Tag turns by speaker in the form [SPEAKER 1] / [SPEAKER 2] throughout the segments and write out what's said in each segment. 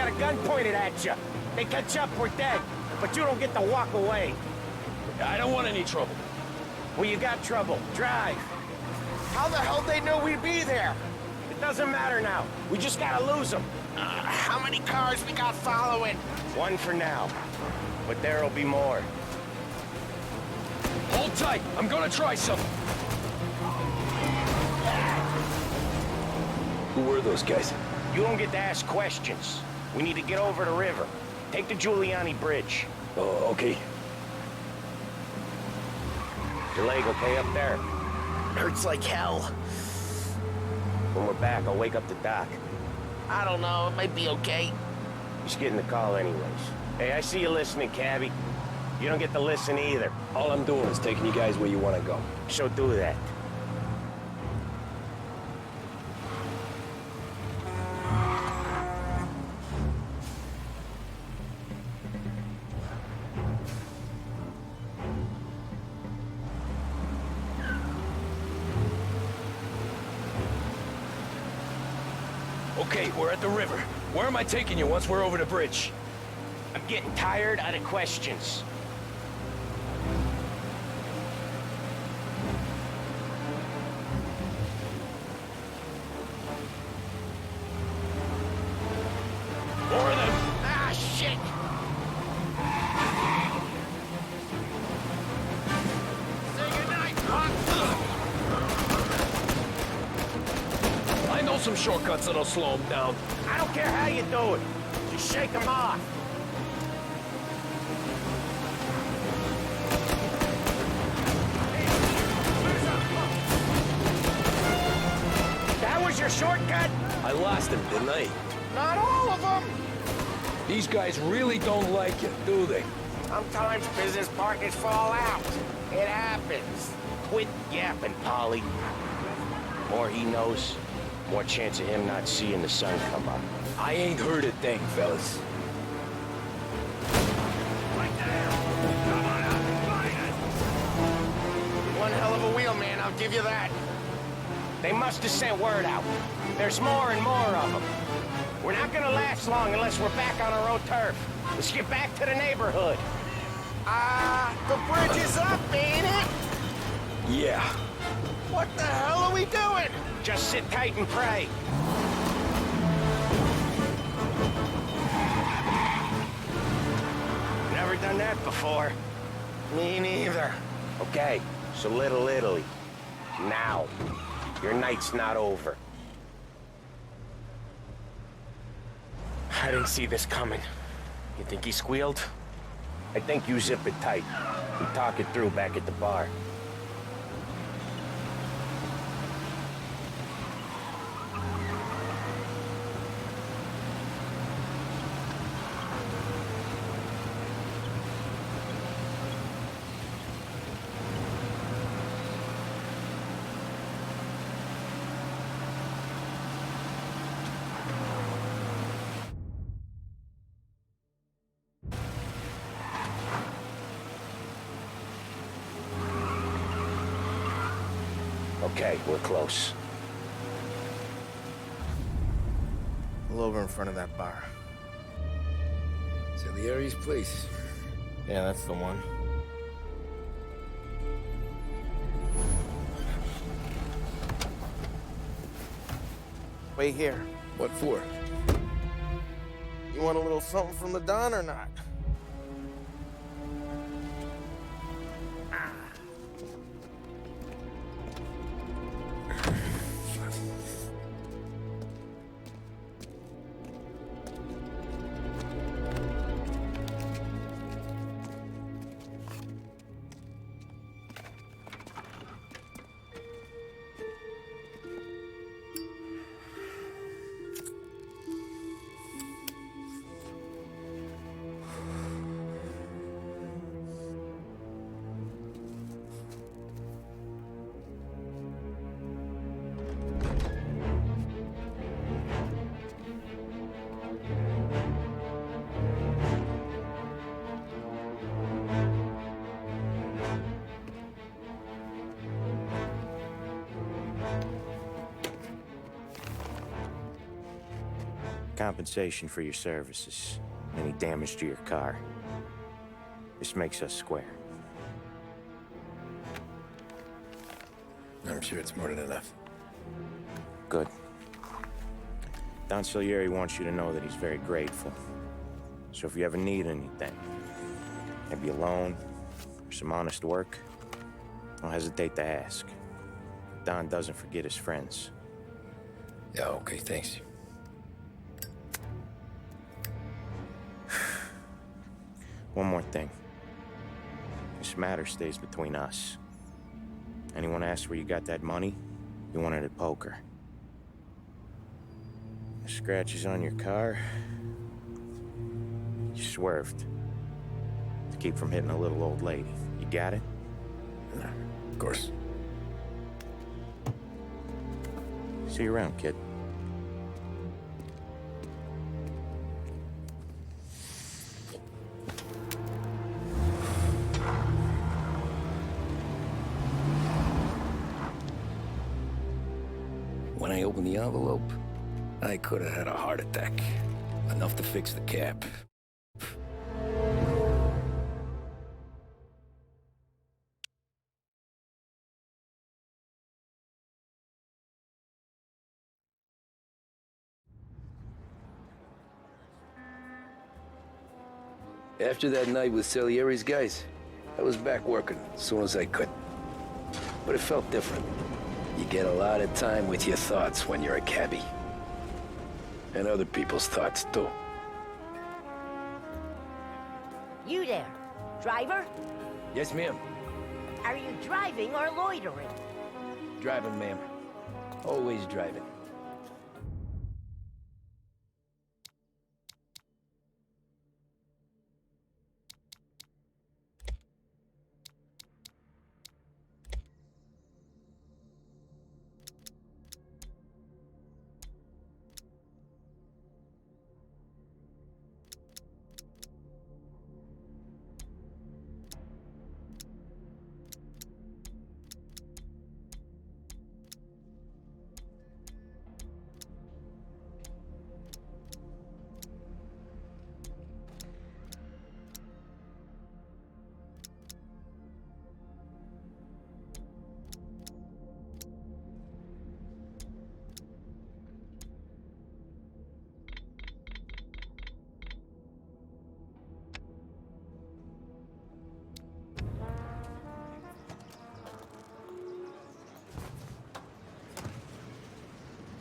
[SPEAKER 1] got a gun pointed at you. They catch up, we're dead. But you don't get to walk away.
[SPEAKER 2] I don't want any trouble.
[SPEAKER 1] Well, you got trouble. Drive. How the hell they know we'd be there? It doesn't matter now. We just gotta lose them.
[SPEAKER 3] How many cars we got following?
[SPEAKER 1] One for now. But there'll be more.
[SPEAKER 2] Hold tight. I'm gonna try something. Who were those guys?
[SPEAKER 1] You don't get to ask questions. We need to get over the river. Take the Giuliani Bridge.
[SPEAKER 2] Oh, okay.
[SPEAKER 1] Your leg okay up there?
[SPEAKER 3] Hurts like hell.
[SPEAKER 1] When we're back, I'll wake up the doc.
[SPEAKER 3] I don't know, it might be okay.
[SPEAKER 1] Just getting the call anyways. Hey, I see you listening, cabbie. You don't get to listen either.
[SPEAKER 2] All I'm doing is taking you guys where you want to go.
[SPEAKER 1] So do that.
[SPEAKER 2] Okay, we're at the river. Where am I taking you once we're over the bridge?
[SPEAKER 1] I'm getting tired of the questions.
[SPEAKER 2] More of them!
[SPEAKER 3] Ah, shit! Say goodnight, punk!
[SPEAKER 2] I know some shortcuts that'll slow them down.
[SPEAKER 1] I don't care how you do it. Just shake them off. That was your shortcut?
[SPEAKER 2] I lost him, didn't I?
[SPEAKER 3] Not all of them!
[SPEAKER 2] These guys really don't like you, do they?
[SPEAKER 1] Sometimes business partners fall out. It happens. Quit yapping, Polly. More he knows, more chance of him not seeing the sun come up.
[SPEAKER 2] I ain't heard a thing, fellas.
[SPEAKER 3] One hell of a wheel, man, I'll give you that.
[SPEAKER 1] They must have sent word out. There's more and more of them. We're not gonna last long unless we're back on our own turf. Let's get back to the neighborhood.
[SPEAKER 3] The bridge is up, ain't it?
[SPEAKER 2] Yeah.
[SPEAKER 3] What the hell are we doing?
[SPEAKER 1] Just sit tight and pray. Never done that before.
[SPEAKER 3] Me neither.
[SPEAKER 1] Okay, so Little Italy. Now. Your night's not over. I didn't see this coming. You think he squealed? I think you zip it tight. We talk it through back at the bar. Okay, we're close.
[SPEAKER 3] Pull over in front of that bar.
[SPEAKER 2] Salieri's place.
[SPEAKER 3] Yeah, that's the one. Wait here.
[SPEAKER 2] What for?
[SPEAKER 3] You want a little something from the Don or not?
[SPEAKER 1] compensation for your services, any damage to your car. This makes us square.
[SPEAKER 3] I'm sure it's more than enough.
[SPEAKER 1] Good. Don Salieri wants you to know that he's very grateful. So if you ever need anything, maybe a loan or some honest work, don't hesitate to ask. Don doesn't forget his friends.
[SPEAKER 3] Yeah, okay, thanks.
[SPEAKER 1] One more thing. This matter stays between us. Anyone asks where you got that money, you won it at poker. The scratches on your car, you swerved to keep from hitting a little old lady. You got it?
[SPEAKER 3] Of course.
[SPEAKER 1] See you around, kid.
[SPEAKER 2] When I opened the envelope, I could have had a heart attack. Enough to fix the cap. After that night with Salieri's guys, I was back working as soon as I could. But it felt different. You get a lot of time with your thoughts when you're a cabbie. And other people's thoughts, too.
[SPEAKER 4] You there, driver?
[SPEAKER 2] Yes, ma'am.
[SPEAKER 4] Are you driving or loitering?
[SPEAKER 2] Driving, ma'am. Always driving.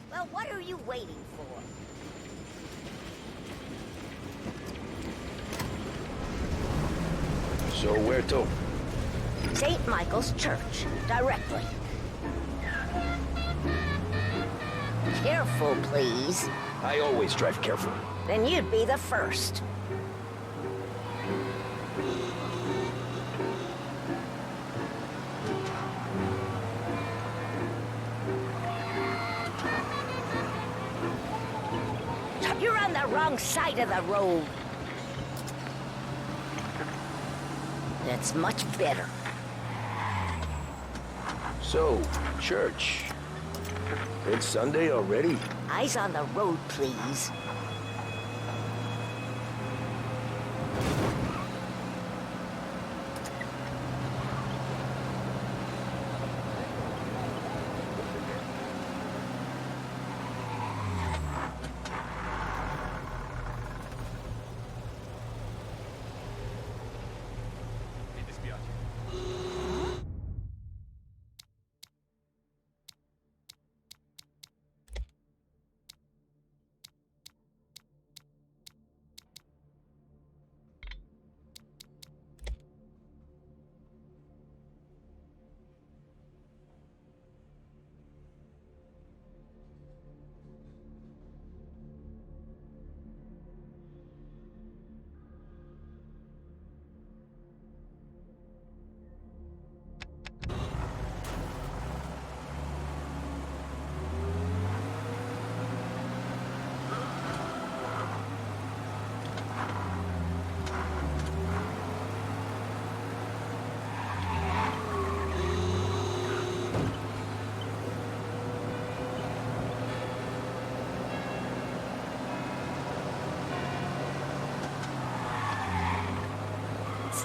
[SPEAKER 4] Well, what are you waiting for?
[SPEAKER 2] So where to?
[SPEAKER 4] St. Michael's Church, directly. Careful, please.
[SPEAKER 2] I always drive careful.
[SPEAKER 4] Then you'd be the first. You're on the wrong side of the road. That's much better.
[SPEAKER 2] So, church. It's Sunday already?
[SPEAKER 4] Eyes on the road, please.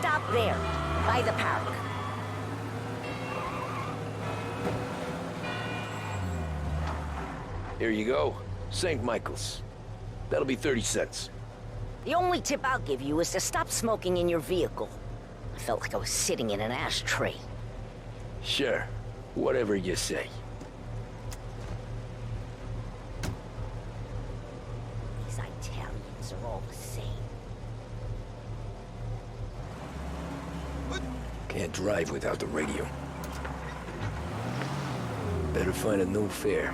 [SPEAKER 4] stop there, by the park.
[SPEAKER 2] Here you go. St. Michael's. That'll be 30 cents.
[SPEAKER 4] The only tip I'll give you is to stop smoking in your vehicle. I felt like I was sitting in an ashtray.
[SPEAKER 2] Sure. Whatever you say.
[SPEAKER 4] These Italians are all the same.
[SPEAKER 2] Can't drive without the radio. Better find a new fare.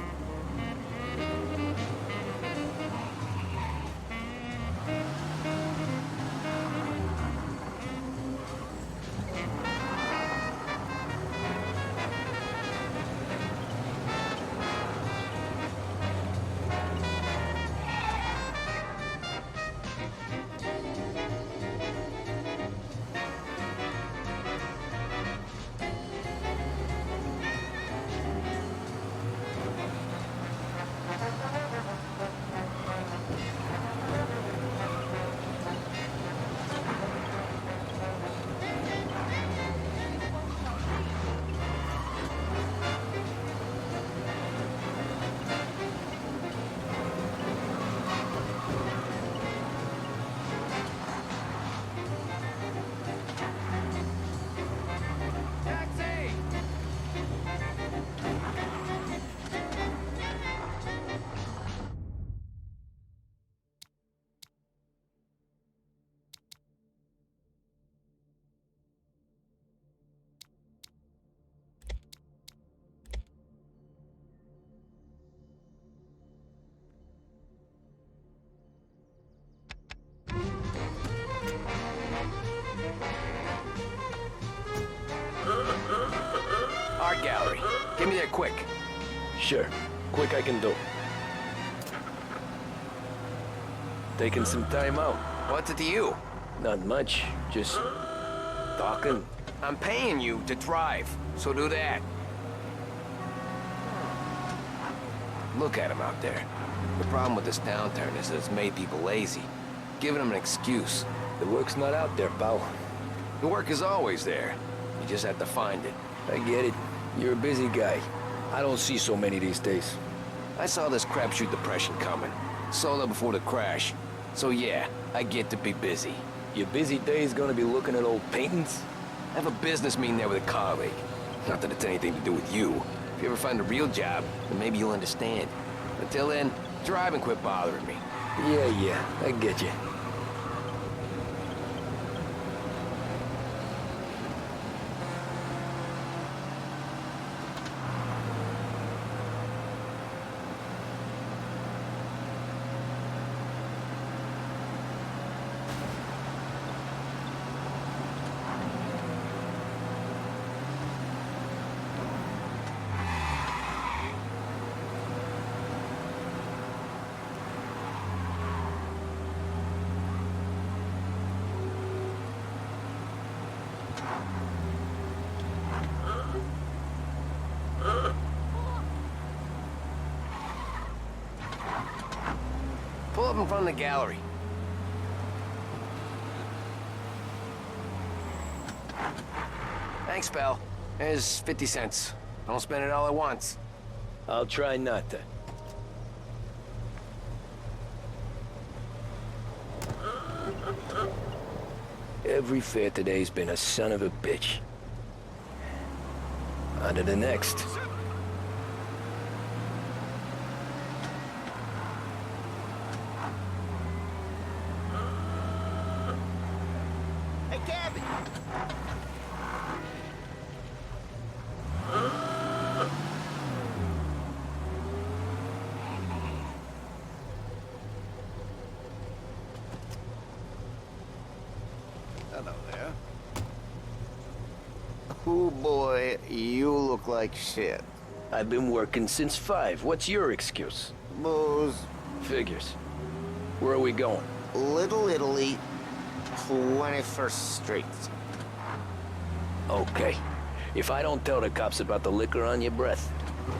[SPEAKER 2] Art gallery. Get me there quick. Sure. Quick I can do. Taking some time out.
[SPEAKER 5] What's it to you?
[SPEAKER 2] Not much. Just talking.
[SPEAKER 5] I'm paying you to drive, so do that. Look at him out there. The problem with this downturn is that it's made people lazy, giving them an excuse.
[SPEAKER 2] The work's not out there, pal.
[SPEAKER 5] The work is always there. You just have to find it.
[SPEAKER 2] I get it. You're a busy guy. I don't see so many these days.
[SPEAKER 5] I saw this crapshoot depression coming. Sold up before the crash. So yeah, I get to be busy.
[SPEAKER 2] Your busy day's gonna be looking at old paintings?
[SPEAKER 5] I have a business meeting there with a colleague. Not that it's anything to do with you. If you ever find a real job, then maybe you'll understand. Until then, drive and quit bothering me.
[SPEAKER 2] Yeah, I get you.
[SPEAKER 5] Pull up in front of the gallery. Thanks, pal. Here's 50 cents. Don't spend it all at once.
[SPEAKER 2] I'll try not to. Every fair today's been a son of a bitch. On to the next.
[SPEAKER 3] Hey, Cabby! Hello there. Oh boy, you look like shit.
[SPEAKER 2] I've been working since 5. What's your excuse?
[SPEAKER 3] Booze,
[SPEAKER 2] Figures. Where are we going?
[SPEAKER 3] Little Italy, 21st Street.
[SPEAKER 2] Okay. If I don't tell the cops about the liquor on your breath,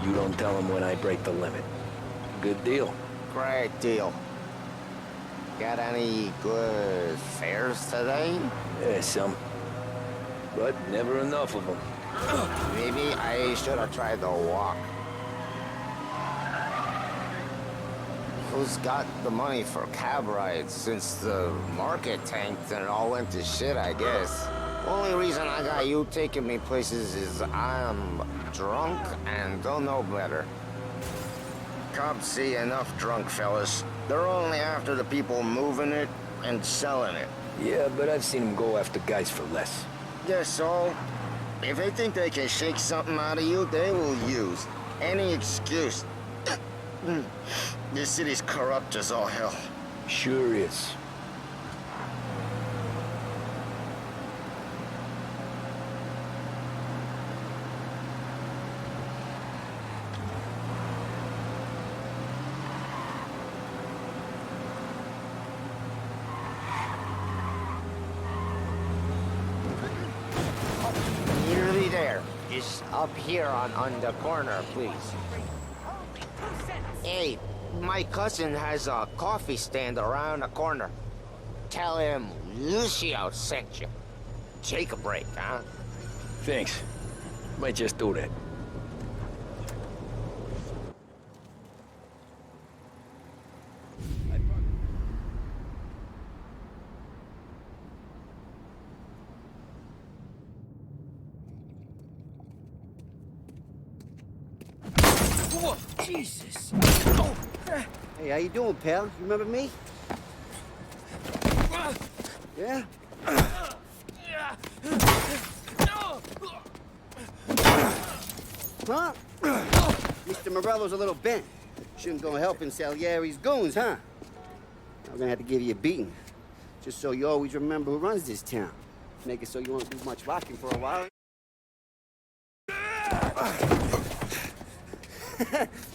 [SPEAKER 2] you don't tell them when I break the limit. Good deal.
[SPEAKER 3] Great deal. Got any good fares today?
[SPEAKER 2] Yeah, some. but never enough of them.
[SPEAKER 6] Maybe I should have tried the walk. Who's got the money for cab rides since the market tanked and it all went to shit, I guess? Only reason I got you taking me places is I'm drunk and don't know better. Cops see enough drunk fellas. They're only after the people moving it and selling it.
[SPEAKER 2] Yeah, but I've seen them go after guys for less.
[SPEAKER 6] Guess so. If they think they can shake something out of you, they will use any excuse. This city's corrupt as all hell.
[SPEAKER 2] Sure is.
[SPEAKER 6] Nearly there. Just up here on the corner, please. Hey, my cousin has a coffee stand around the corner. Tell him Lucio sent you. Take a break, huh?
[SPEAKER 2] Thanks. Might just do that.
[SPEAKER 7] Jesus!
[SPEAKER 8] Hey, how you doing, pal? You remember me? Yeah? Huh? Mr. Morello's a little bent. Shouldn't go helping Salieri's goons, huh? I'm gonna have to give you a beating. Just so you always remember who runs this town. Make it so you won't do much rocking for a while.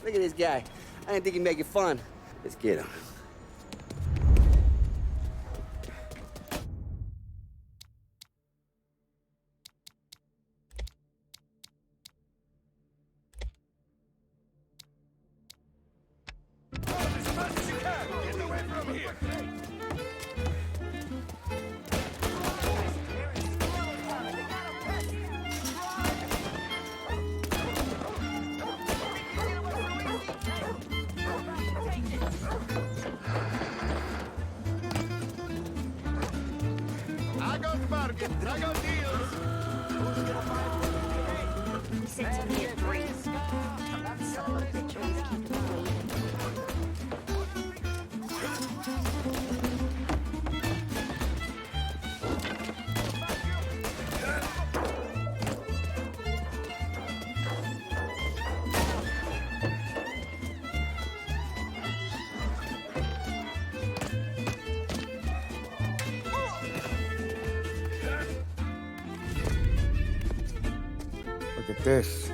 [SPEAKER 8] Look at this guy. I didn't think he'd make it fun. Let's get him.
[SPEAKER 4] He said to me at 3. Son of a bitch always keeping me waiting.
[SPEAKER 6] Look at this.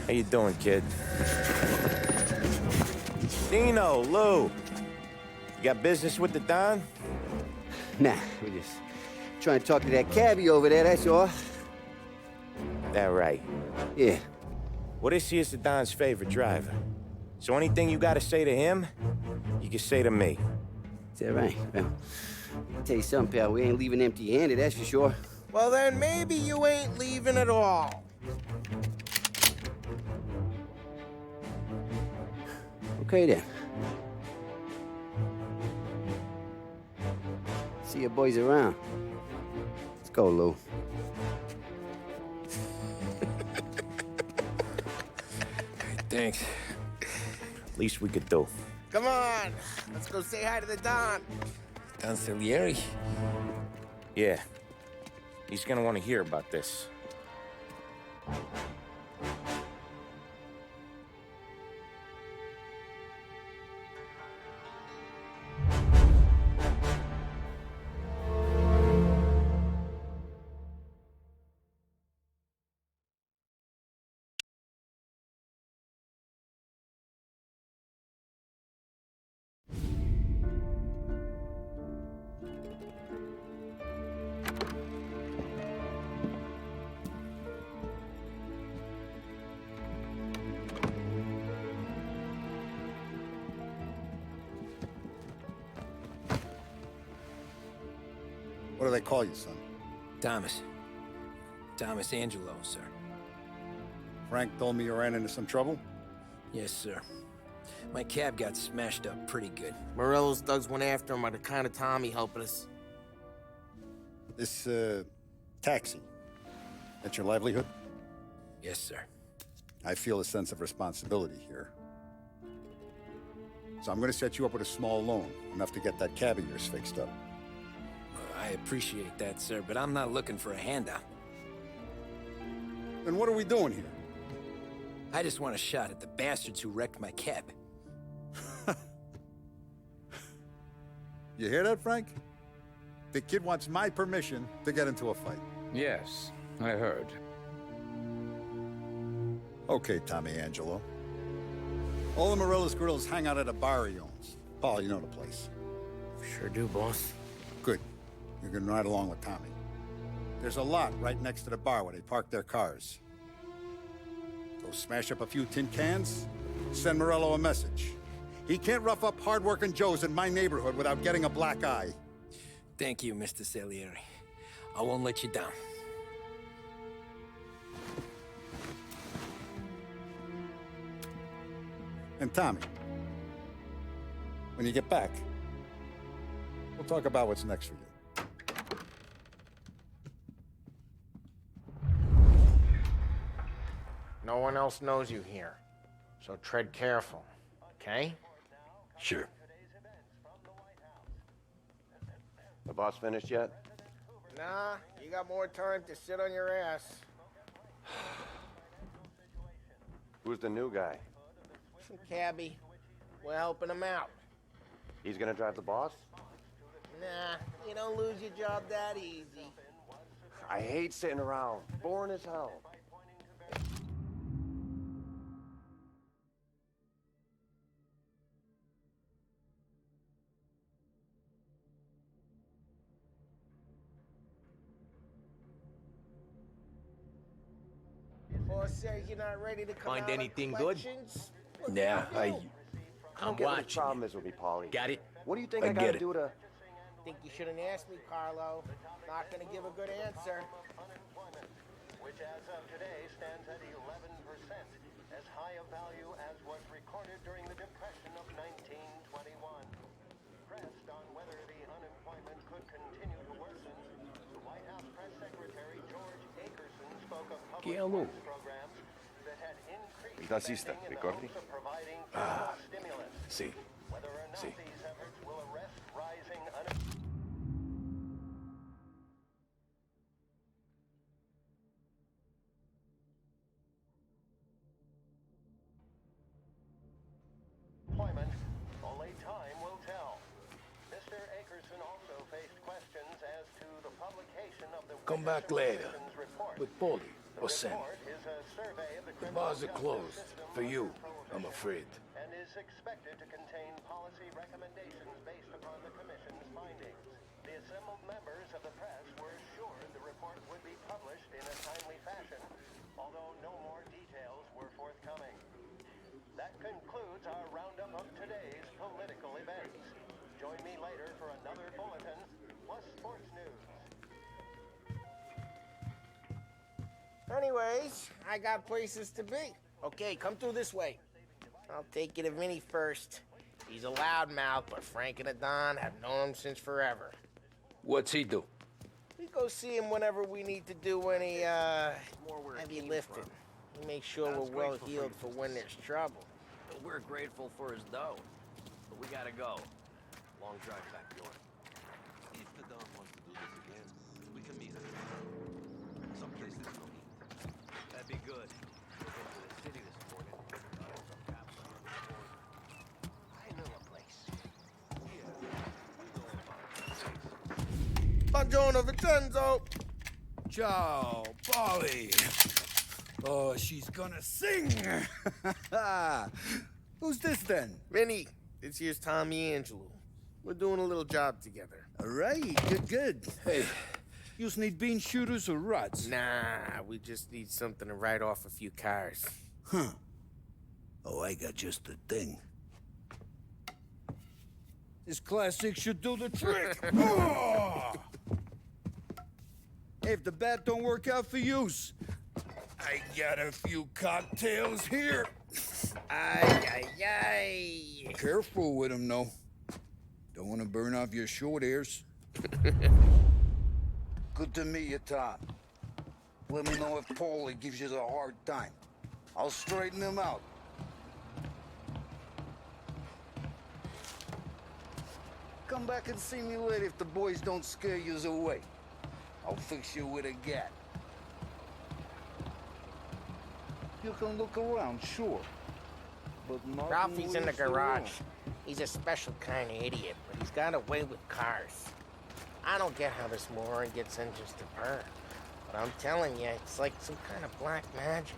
[SPEAKER 1] How you doing, kid? Dino, Lou. You got business with the Don?
[SPEAKER 8] Nah, we're just trying to talk to that cabbie over there, that's all.
[SPEAKER 1] That right.
[SPEAKER 8] Yeah.
[SPEAKER 1] Well, this here's the Don's favorite driver. So anything you gotta say to him, you can say to me.
[SPEAKER 8] Is that right? Well, I'll tell you something, pal. We ain't leaving empty-handed, that's for sure.
[SPEAKER 3] Well, then maybe you ain't leaving at all.
[SPEAKER 8] Okay, then. See your boys around. Let's go, Lou.
[SPEAKER 2] Thanks.
[SPEAKER 1] Least we could do.
[SPEAKER 3] Come on, let's go say hi to the Don.
[SPEAKER 2] Don Salieri?
[SPEAKER 1] Yeah. He's gonna want to hear about this.
[SPEAKER 7] What do they call you, son?
[SPEAKER 5] Thomas. Thomas Angelo, sir.
[SPEAKER 7] Frank told me you ran into some trouble?
[SPEAKER 5] Yes, sir. My cab got smashed up pretty good.
[SPEAKER 3] Morello's thugs went after him by the kind of Tommy helping us.
[SPEAKER 7] This, taxi. That's your livelihood?
[SPEAKER 5] Yes, sir.
[SPEAKER 7] I feel a sense of responsibility here. So I'm gonna set you up with a small loan, enough to get that cab of yours fixed up.
[SPEAKER 5] I appreciate that, sir, but I'm not looking for a handout.
[SPEAKER 7] Then what are we doing here?
[SPEAKER 5] I just want a shot at the bastards who wrecked my cab.
[SPEAKER 7] You hear that, Frank? The kid wants my permission to get into a fight.
[SPEAKER 9] Yes, I heard.
[SPEAKER 7] Okay, Tommy Angelo. All the Morello's grills hang out at a bar he owns. Paul, you know the place.
[SPEAKER 3] Sure do, boss.
[SPEAKER 7] Good. You can ride along with Tommy. There's a lot right next to the bar where they park their cars. Go smash up a few tin cans, send Morello a message. He can't rough up hard-working Joes in my neighborhood without getting a black eye.
[SPEAKER 5] Thank you, Mr. Salieri. I won't let you down.
[SPEAKER 7] And Tommy, when you get back, we'll talk about what's next for you.
[SPEAKER 3] No one else knows you here, so tread careful, okay?
[SPEAKER 5] Sure.
[SPEAKER 1] The boss finished yet?
[SPEAKER 3] Nah, you got more time to sit on your ass.
[SPEAKER 1] Who's the new guy?
[SPEAKER 3] Some cabbie. We're helping him out.
[SPEAKER 1] He's gonna drive the boss?
[SPEAKER 3] Nah, you don't lose your job that easy.
[SPEAKER 1] I hate sitting around. Boring as hell.
[SPEAKER 3] Boss says you're not ready to come
[SPEAKER 5] Find
[SPEAKER 3] out of
[SPEAKER 5] anything good?
[SPEAKER 3] collections? What
[SPEAKER 5] Yeah,
[SPEAKER 3] do you do?
[SPEAKER 5] I'm
[SPEAKER 1] Get what the
[SPEAKER 5] watching.
[SPEAKER 1] problem is with me, Paulie.
[SPEAKER 5] Got it?
[SPEAKER 1] What do you think
[SPEAKER 5] I
[SPEAKER 1] I gotta
[SPEAKER 5] get it.
[SPEAKER 1] do to...
[SPEAKER 3] Think you shouldn't ask me, Carlo. Not gonna give a good answer.
[SPEAKER 10] Which as of today stands at 11%, as high a value as was recorded during the Depression of 1921. Pressed on whether the unemployment could continue to worsen, the White House Press Secretary George Akerson spoke of public works programs that had increased spending in the hopes of providing fiscal stimulus.
[SPEAKER 5] See.
[SPEAKER 10] Whether or not
[SPEAKER 5] See.
[SPEAKER 10] these efforts will arrest rising unemployment. Only time will tell. Mr. Akerson also faced questions as to the publication of the
[SPEAKER 5] Come back later. With Paulie or Sam.
[SPEAKER 10] The
[SPEAKER 5] bars are closed. For you, I'm afraid.
[SPEAKER 10] And is expected to contain policy recommendations based upon the Commission's findings. The assembled members of the press were assured the report would be published in a timely fashion, although no more details were forthcoming. That concludes our roundup of today's political events. Join me later for another bulletin plus sports news.
[SPEAKER 3] Anyways, I got places to be. Okay, come through this way. I'll take you to Vinny first. He's a loudmouth, but Frank and the Don have known him since forever.
[SPEAKER 5] What's he do?
[SPEAKER 3] We go see him whenever we need to do any, heavy lifting. We make sure we're well heeled for when there's trouble.
[SPEAKER 11] We're grateful for his dough, but we gotta go. Long drive back north. If the Don wants to do this again, we can meet him. Someplace there's no heat. That'd be good. We'll go to the city this morning. Some cops on the corner. I know a place. Yeah, we know about it.
[SPEAKER 3] Buongiorno, Vincenzo!
[SPEAKER 12] Ciao, Polly. Oh, she's gonna sing. Who's this then?
[SPEAKER 3] Vinny, this here's Tommy Angelo. We're doing a little job together.
[SPEAKER 12] All right, good. Hey, you need bean shooters or rods?
[SPEAKER 3] Nah, we just need something to write off a few cars.
[SPEAKER 12] Huh. Oh, I got just the thing. This classic should do the trick. Oh! If the bet don't work out for yous, I got a few cocktails here.
[SPEAKER 3] Ay, ay, ay.
[SPEAKER 12] Careful with them, though. Don't want to burn off your short hairs. Good to meet you, Tom. Let me know if Paulie gives you a hard time. I'll straighten him out. Come back and see me later if the boys don't scare yous away. I'll fix you with a gat. You can look around, sure. But not
[SPEAKER 3] Ralphie's in the
[SPEAKER 12] waste the room.
[SPEAKER 3] garage. He's a special kind of idiot, but he's got a way with cars. I don't get how this moron gets engines to burn. But I'm telling you, it's like some kind of black magic.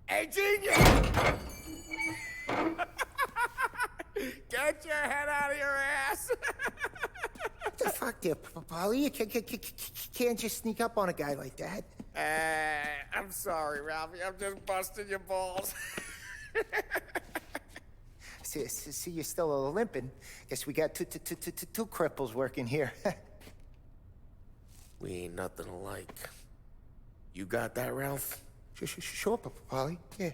[SPEAKER 3] Hey, genius! Get your head out of your ass!
[SPEAKER 13] What the fuck there, Paulie? You can't just sneak up on a guy like that.
[SPEAKER 3] I'm sorry, Ralphie. I'm just busting your balls.
[SPEAKER 13] See, you're still limping. Guess we got two cripples working here.
[SPEAKER 3] We ain't nothing alike. You got that, Ralph?
[SPEAKER 13] Sure, Paulie. Yeah.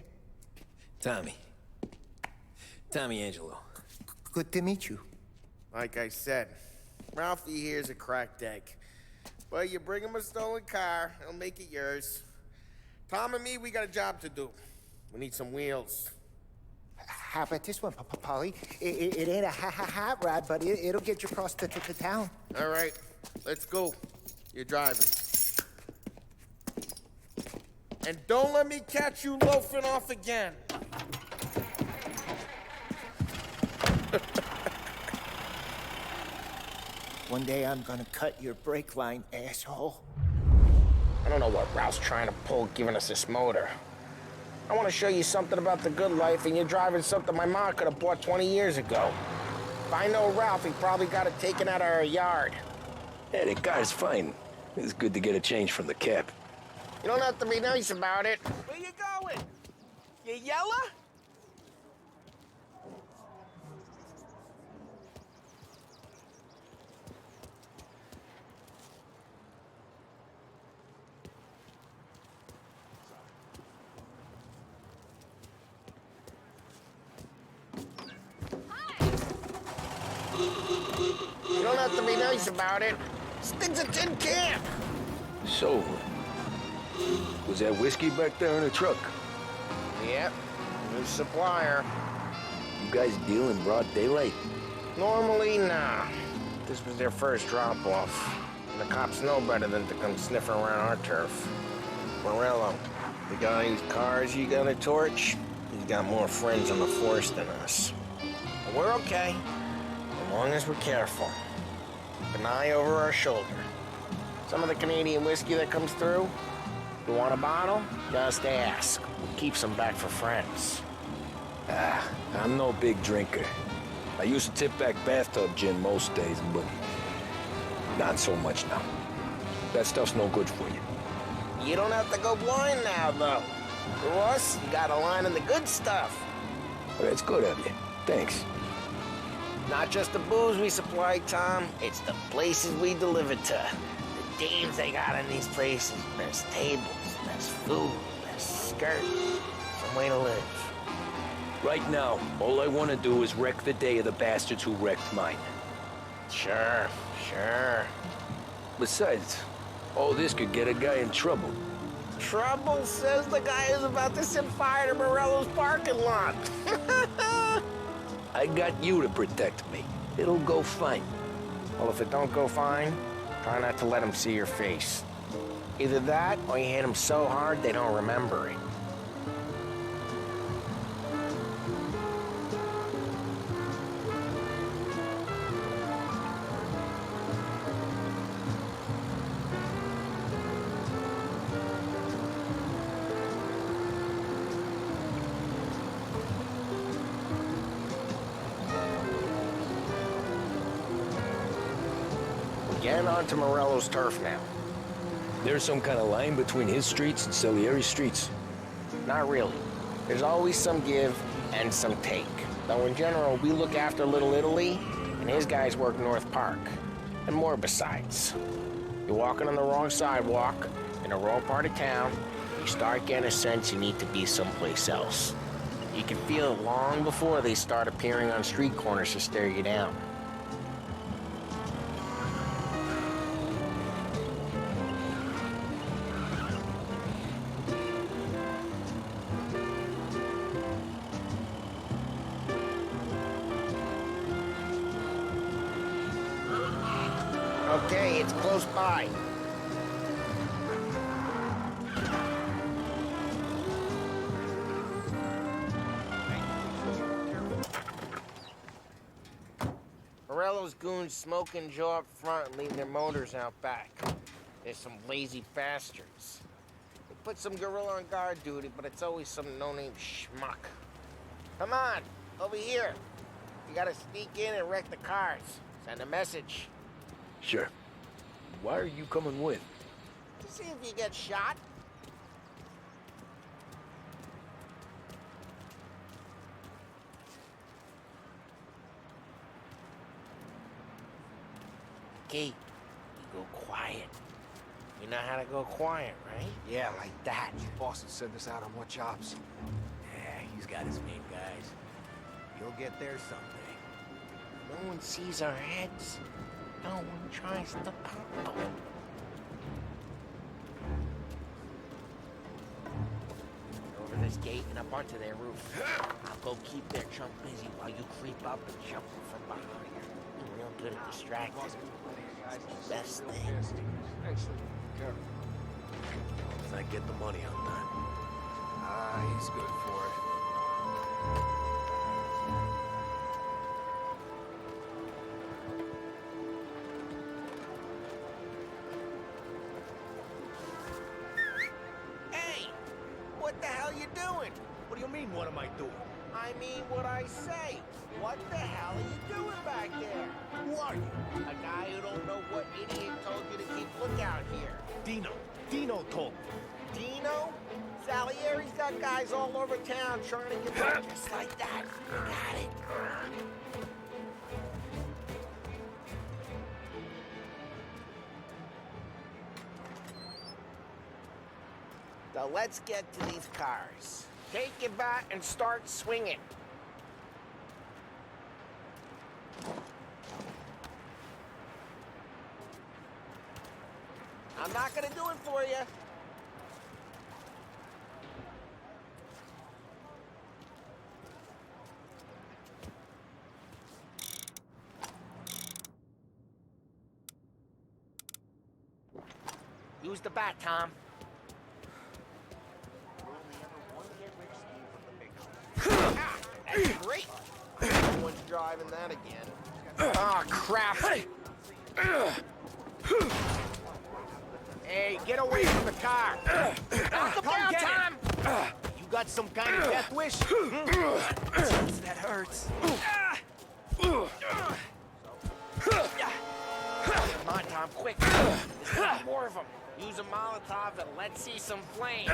[SPEAKER 5] Tommy Angelo.
[SPEAKER 13] Good to meet you.
[SPEAKER 3] Like I said, Ralphie here's a cracked egg. But you bring him a stolen car, he'll make it yours. Tom and me, we got a job to do. We need some wheels.
[SPEAKER 13] How about this one, Paulie? It ain't a hot rod, but it'll get you across to town.
[SPEAKER 3] All right, let's go. You're driving. And don't let me catch you loafing off again.
[SPEAKER 13] One day I'm gonna cut your brake line, asshole.
[SPEAKER 3] I don't know what Ralph's trying to pull giving us this motor. I want to show you something about the good life, and you're driving something my mom could have bought 20 years ago. If I know Ralph, he probably got it taken out of our yard.
[SPEAKER 2] Yeah, the car's fine. It's good to get a change from the cab.
[SPEAKER 3] You don't have to be nice about it. Where you going? You yella? You don't have to be nice about it. This thing's a tin can.
[SPEAKER 2] So, was that whiskey back there in the truck?
[SPEAKER 3] Yep, new supplier.
[SPEAKER 2] You guys deal in broad daylight?
[SPEAKER 3] Normally, nah. This was their first drop-off. And the cops know better than to come sniffing around our turf. Morello, the guy whose cars you got a torch, he's got more friends on the force than us. But we're okay, as long as we're careful. Keep an eye over our shoulder. Some of the Canadian whiskey that comes through, you want a bottle? Just ask. We'll keep some back for friends.
[SPEAKER 2] I'm no big drinker. I used to tip back bathtub gin most days, but not so much now. That stuff's no good for you.
[SPEAKER 3] You don't have to go blind now, though. For us, you got a line in the good stuff.
[SPEAKER 2] Well, that's good of you. Thanks.
[SPEAKER 3] Not just the booze we supply, Tom. It's the places we deliver to. The dames they got in these places. Best tables, best food, best skirt. Some way to live.
[SPEAKER 2] Right now, all I want to do is wreck the day of the bastards who wrecked mine.
[SPEAKER 3] Sure.
[SPEAKER 2] Besides, all this could get a guy in trouble.
[SPEAKER 3] Trouble, says the guy who's about to set fire to Morello's parking lot.
[SPEAKER 2] I got you to protect me. It'll go fine.
[SPEAKER 3] Well, if it don't go fine, try not to let them see your face. Either that, or you hit them so hard they don't remember it. Getting onto Morello's turf now.
[SPEAKER 2] There's some kind of line between his streets and Salieri's streets.
[SPEAKER 3] Not really. There's always some give and some take. Though in general, we look after Little Italy, and his guys work North Park. And more besides. You're walking on the wrong sidewalk, in the wrong part of town, you start getting a sense you need to be someplace else. You can feel it long before they start appearing on street corners to stare you down. Okay, it's close by. Morello's goons smoke and Joe up front and leave their motors out back. They're some lazy bastards. They put some gorilla on guard duty, but it's always some no-name schmuck. Come on, over here. You gotta sneak in and wreck the cars. Send a message.
[SPEAKER 2] Sure. Why are you coming with?
[SPEAKER 3] To see if you get shot. Key, you go quiet. You know how to go quiet, right?
[SPEAKER 8] Yeah, like that.
[SPEAKER 14] Boss has sent us out on what jobs?
[SPEAKER 8] Yeah, he's got his main guys. You'll get there someday.
[SPEAKER 3] No one sees our heads. No one tries to pop them. Over this gate and up onto their roof. I'll go keep their chunk busy while you creep up and jump from behind. You're real good at distracting. It's the best thing.
[SPEAKER 14] Actually, careful.
[SPEAKER 8] If I get the money on time.
[SPEAKER 14] Ah, he's good for it.
[SPEAKER 3] Hey! What the hell you doing?
[SPEAKER 8] What do you mean, what am I doing?
[SPEAKER 3] I mean what I say. What the hell are you doing back there?
[SPEAKER 8] Who are you?
[SPEAKER 3] A guy who don't know what idiot told you to keep lookout here.
[SPEAKER 8] Dino. Dino told me.
[SPEAKER 3] Dino? Salieri's got guys all over town trying to get out just like that. Got it. Now let's get to these cars. Take your bat and start swinging. I'm not gonna do it for you. Use the bat, Tom. That's great. No one's driving that again. Oh, crap. Hey, get away from the car. Knock him down, Tom.
[SPEAKER 8] You got some kind of death wish?
[SPEAKER 5] That hurts.
[SPEAKER 3] Come on, Tom, quick. There's not more of them. Use a Molotov and let's see some flames.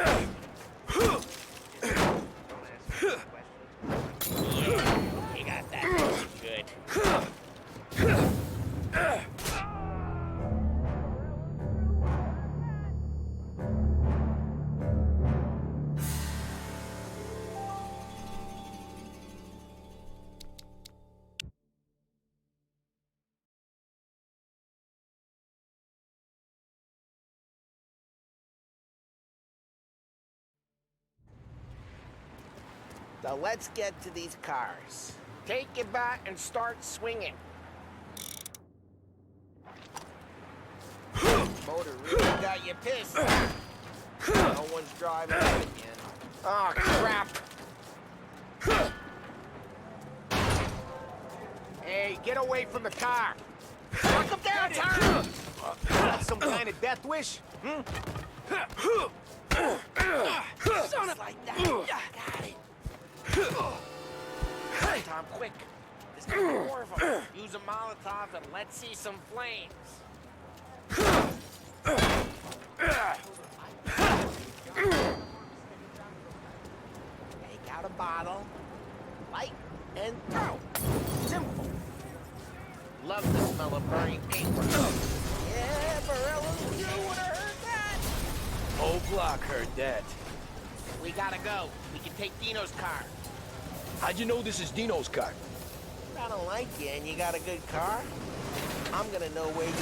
[SPEAKER 3] Yeah, you got that. Good. Now let's get to these cars. Take your bat and start swinging. Motor really got you pissed. No one's driving that again. Oh, crap. Hey, get away from the car. Knock him down, Tom.
[SPEAKER 8] Got some kind of death wish?
[SPEAKER 3] Son of like that. Got it. Tom, quick. There's gonna be more of them. Use a Molotov and let's see some flames. Take out a bottle. Light and throw. Simple. Love the smell of burning paper. Yeah, Morello's crew would have heard that.
[SPEAKER 2] Whole block heard that.
[SPEAKER 3] We gotta go. We can take Dino's car.
[SPEAKER 2] How'd you know this is Dino's car?
[SPEAKER 3] I don't like you and you got a good car. I'm gonna know where you...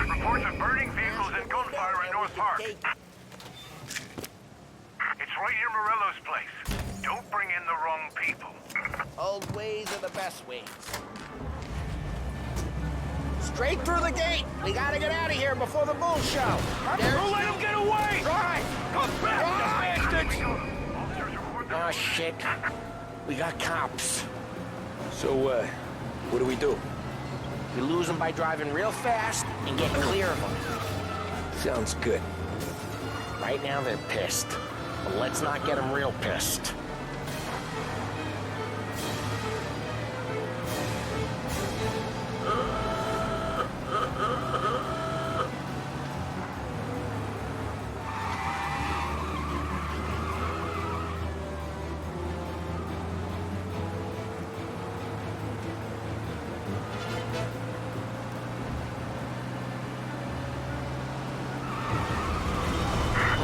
[SPEAKER 10] Reports of burning vehicles and gunfire in North Park. It's right near Morello's place. Don't bring in the wrong people.
[SPEAKER 3] Old ways are the best ways. Straight through the gate. We gotta get out of here before the bull show.
[SPEAKER 10] Don't let him get away!
[SPEAKER 3] Drive!
[SPEAKER 10] Come back, you bastards!
[SPEAKER 3] Oh, shit. We got cops.
[SPEAKER 2] So, what do we do?
[SPEAKER 3] We lose them by driving real fast and get clear of them.
[SPEAKER 2] Sounds good.
[SPEAKER 3] Right now they're pissed. But let's not get them real pissed.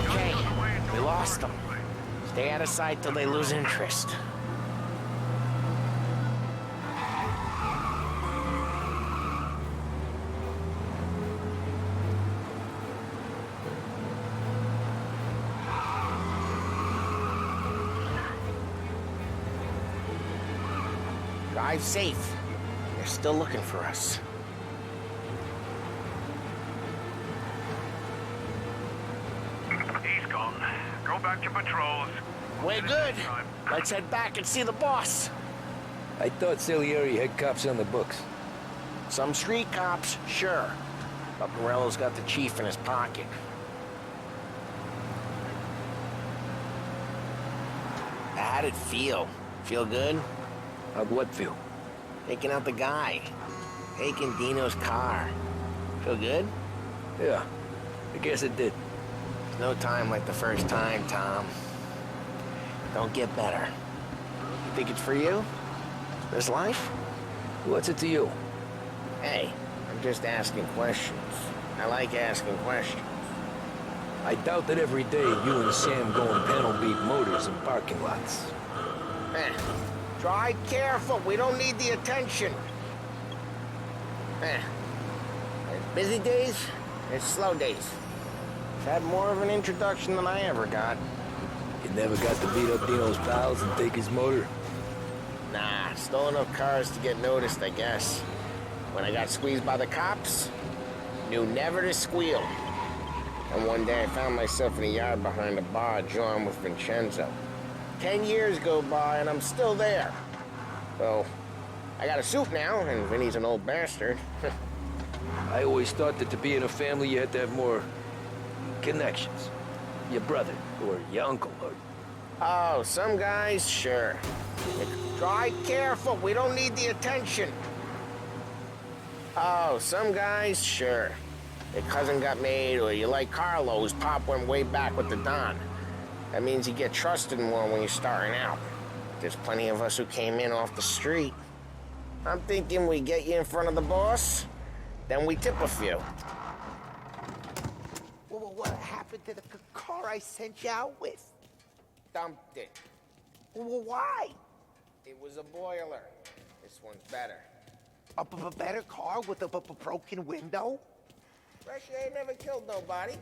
[SPEAKER 3] Okay, we lost them. Stay out of sight till they lose interest. Drive safe. They're still looking for us.
[SPEAKER 10] He's gone. Go back to patrols.
[SPEAKER 3] We're good. Let's head back and see the boss.
[SPEAKER 2] I thought Salieri had cops on the books.
[SPEAKER 3] Some street cops, sure. But Morello's got the chief in his pocket. How'd it feel? Feel good?
[SPEAKER 2] How'd what feel?
[SPEAKER 3] Taking out the guy. Taking Dino's car. Feel good?
[SPEAKER 2] Yeah, I guess it did.
[SPEAKER 3] There's no time like the first time, Tom. Don't get better. You think it's for you? This life?
[SPEAKER 2] What's it to you?
[SPEAKER 3] Hey, I'm just asking questions. I like asking questions.
[SPEAKER 2] I doubt that every day you and Sam go and panel beat motors in parking lots.
[SPEAKER 3] Drive careful. We don't need the attention. There's busy days, there's slow days. I've had more of an introduction than I ever got.
[SPEAKER 2] You never got to beat up Dino's pals and take his motor?
[SPEAKER 3] Nah, stole enough cars to get noticed, I guess. When I got squeezed by the cops, knew never to squeal. And one day I found myself in a yard behind a bar jawing with Vincenzo. 10 years go by and I'm still there. So, I got a suit now, and Vinny's an old bastard.
[SPEAKER 2] I always thought that to be in a family you had to have more connections. Your brother, or your uncle, or...
[SPEAKER 3] Oh, some guys, sure. Drive careful, we don't need the attention. Oh, some guys, sure. Your cousin got made, or you like Carlos, Pop went way back with the Don. That means you get trusted more when you're starting out. There's plenty of us who came in off the street. I'm thinking we get you in front of the boss, then we tip a few.
[SPEAKER 13] Well, what happened to the car I sent you out with?
[SPEAKER 3] Dumped it.
[SPEAKER 13] Well, why?
[SPEAKER 3] It was a boiler. This one's better.
[SPEAKER 13] A better car with a broken window?
[SPEAKER 3] Fresh air never killed nobody.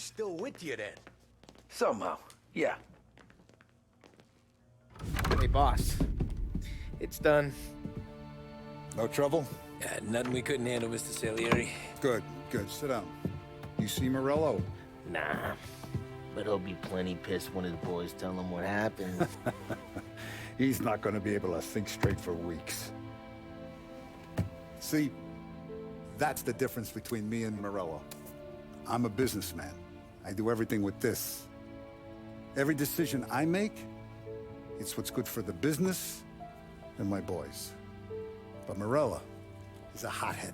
[SPEAKER 15] still with you then?
[SPEAKER 2] Somehow, yeah.
[SPEAKER 3] Hey, boss. It's done.
[SPEAKER 7] No trouble?
[SPEAKER 2] Yeah, nothing we couldn't handle, Mr. Salieri.
[SPEAKER 7] Good, good. Sit down. You see Morello?
[SPEAKER 3] Nah. But he'll be plenty pissed when his boys tell him what happened.
[SPEAKER 7] He's not going to be able to think straight for weeks. See, that's the difference between me and Morello. I'm a businessman. I do everything with this. Every decision I make, it's what's good for the business and my boys. But Morello is a hothead,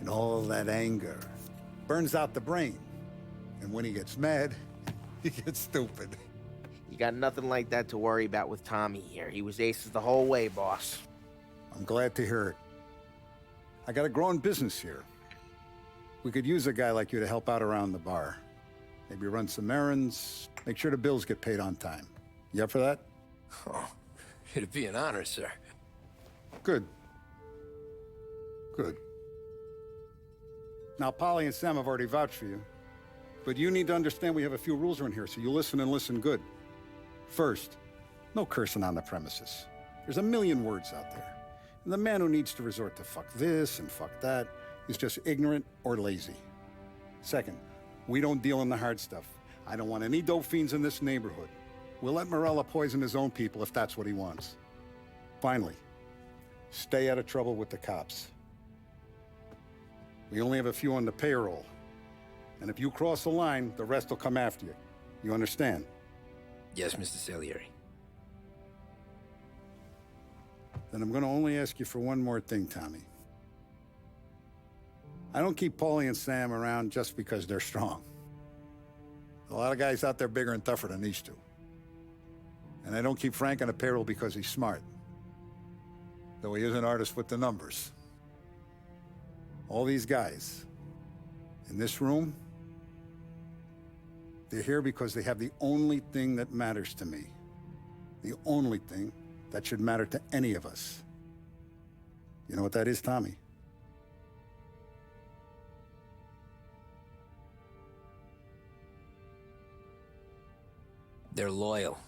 [SPEAKER 7] and all that anger burns out the brain. And when he gets mad, he gets stupid.
[SPEAKER 3] You got nothing like that to worry about with Tommy here. He was aces the whole way, boss.
[SPEAKER 7] I'm glad to hear it. I got a growing business here. We could use a guy like you to help out around the bar. Maybe run some errands, make sure the bills get paid on time. You up for that?
[SPEAKER 2] Oh, it'd be an honor, sir.
[SPEAKER 7] Good. Good. Now, Polly and Sam have already vouched for you. But you need to understand we have a few rules around here, so you listen and listen good. First, no cursing on the premises. There's a million words out there. And the man who needs to resort to fuck this and fuck that is just ignorant or lazy. Second, we don't deal in the hard stuff. I don't want any dope fiends in this neighborhood. We'll let Morello poison his own people if that's what he wants. Finally, stay out of trouble with the cops. We only have a few on the payroll. And if you cross the line, the rest will come after you. You understand?
[SPEAKER 2] Yes, Mr. Salieri.
[SPEAKER 7] Then I'm gonna only ask you for one more thing, Tommy. I don't keep Paulie and Sam around just because they're strong. A lot of guys out there bigger and tougher than these two. And I don't keep Frank on the payroll because he's smart. Though he is an artist with the numbers. All these guys in this room, they're here because they have the only thing that matters to me. The only thing that should matter to any of us. You know what that is, Tommy?
[SPEAKER 2] They're loyal.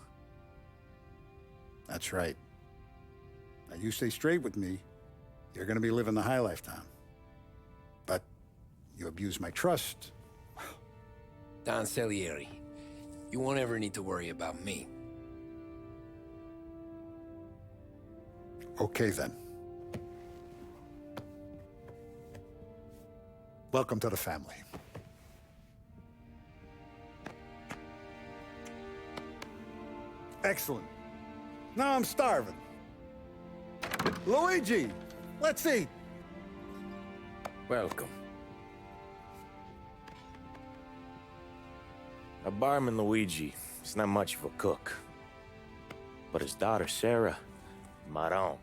[SPEAKER 7] That's right. Now you stay straight with me, you're gonna be living the high life, Tom. But you abuse my trust.
[SPEAKER 2] Don Salieri, you won't ever need to worry about me.
[SPEAKER 7] Okay, then. Welcome to the family. Excellent. Now I'm starving. Luigi, let's eat.
[SPEAKER 2] Welcome.
[SPEAKER 1] Our barman Luigi is not much of a cook. But his daughter Sarah, Maron.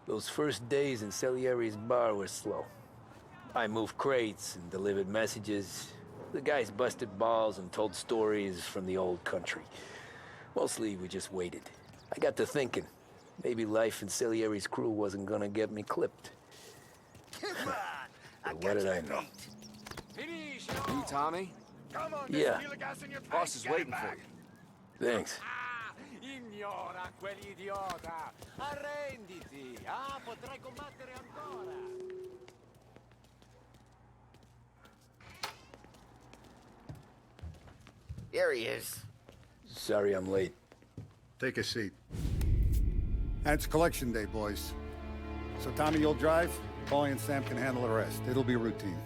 [SPEAKER 2] Those first days in Salieri's bar were slow. I moved crates and delivered messages. The guys busted balls and told stories from the old country. Mostly, we just waited. I got to thinking, maybe life in Salieri's crew wasn't gonna get me clipped. But what did I know?
[SPEAKER 14] You, Tommy?
[SPEAKER 2] Yeah.
[SPEAKER 14] Boss is waiting for you.
[SPEAKER 2] Thanks.
[SPEAKER 15] Ignora quell'idiota! Arrenditi! Ah, potrai combattere ancora!
[SPEAKER 3] There he is.
[SPEAKER 2] Sorry I'm late.
[SPEAKER 7] Take a seat. And it's collection day, boys. So Tommy, you'll drive. Paulie and Sam can handle the rest. It'll be routine.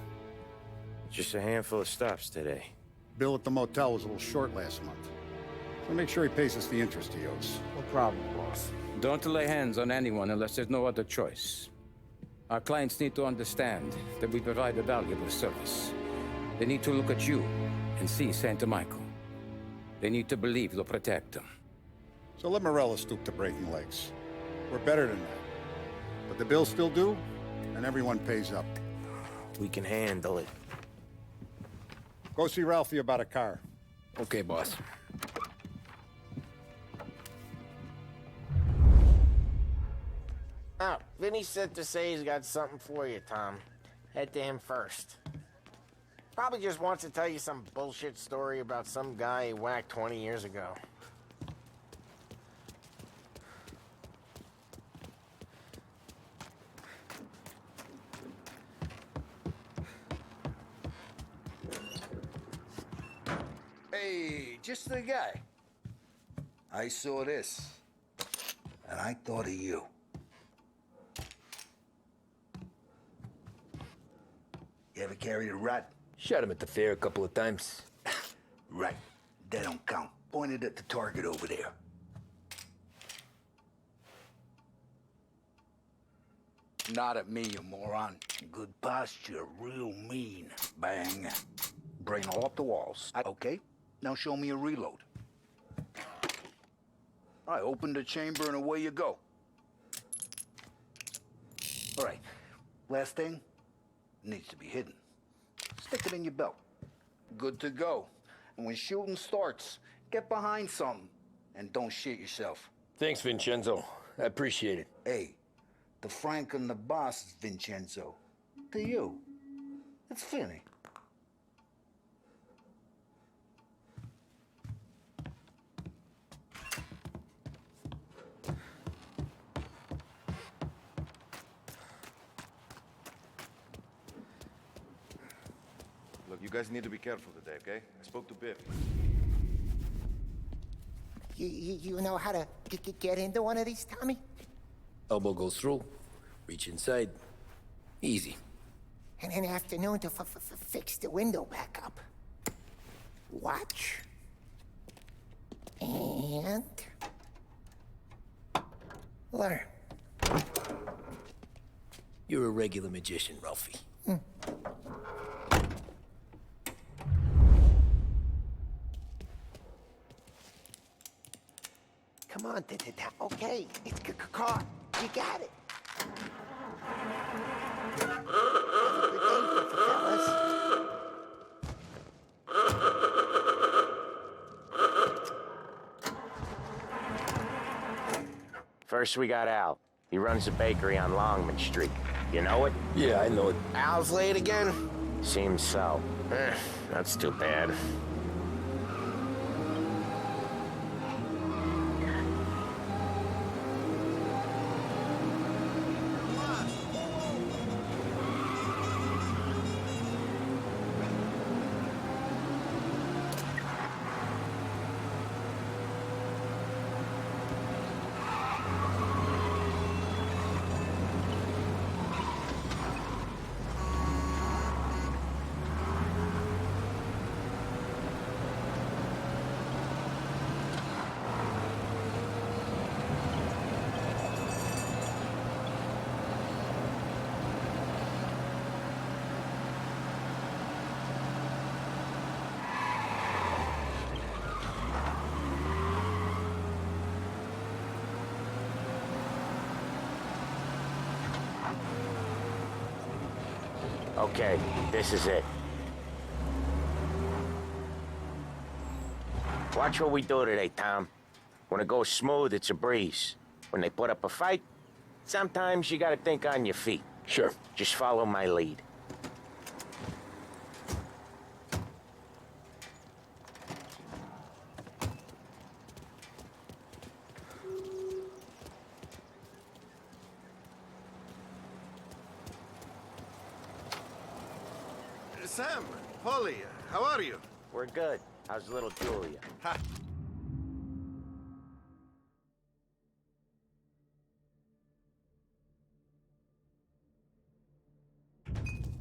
[SPEAKER 1] Just a handful of stops today.
[SPEAKER 7] Bill at the motel was a little short last month. So make sure he pays us the interest he owes.
[SPEAKER 3] No problem, boss.
[SPEAKER 9] Don't lay hands on anyone unless there's no other choice. Our clients need to understand that we provide a valuable service. They need to look at you and see Santa Michael. They need to believe you'll protect them.
[SPEAKER 7] So let Morello stoop to breaking legs. We're better than that. But the bill's still due, and everyone pays up.
[SPEAKER 1] We can handle it.
[SPEAKER 7] Go see Ralphie about a car.
[SPEAKER 2] Okay, boss.
[SPEAKER 3] Vinny said to say he's got something for you, Tom. Head to him first. Probably just wants to tell you some bullshit story about some guy he whacked 20 years ago.
[SPEAKER 12] Hey, just the guy. I saw this, and I thought of you. You ever carried a rat?
[SPEAKER 2] Shot him at the fair a couple of times.
[SPEAKER 12] Right. That don't count. Pointed at the target over there. Not at me, you moron. Good posture, real mean. Bang. Brain all up the walls. Okay, now show me a reload. All right, open the chamber and away you go. All right, last thing, needs to be hidden. Stick it in your belt. Good to go. And when shooting starts, get behind something and don't shit yourself.
[SPEAKER 2] Thanks, Vincenzo. I appreciate it.
[SPEAKER 12] Hey, the Frank and the boss is Vincenzo. To you, it's Vinny.
[SPEAKER 16] Look, you guys need to be careful today, okay? I spoke to Biff.
[SPEAKER 13] You know how to get into one of these, Tommy?
[SPEAKER 2] Elbow goes through, reach inside. Easy.
[SPEAKER 13] And an afternoon to fix the window back up. Watch. And... learn.
[SPEAKER 2] You're a regular magician, Ralphie.
[SPEAKER 13] Come on, okay. It's caught. You got it. Have a good day, fellas.
[SPEAKER 1] First, we got Al. He runs a bakery on Longman Street. You know it?
[SPEAKER 2] Yeah, I know it.
[SPEAKER 3] Al's late again?
[SPEAKER 1] Seems so.
[SPEAKER 3] That's too bad.
[SPEAKER 1] Okay, this is it. Watch what we do today, Tom. When it goes smooth, it's a breeze. When they put up a fight, sometimes you gotta think on your feet.
[SPEAKER 2] Sure.
[SPEAKER 1] Just follow my lead.
[SPEAKER 16] Sam, Polly, how are you?
[SPEAKER 1] We're good. How's little Julia?
[SPEAKER 16] Ha.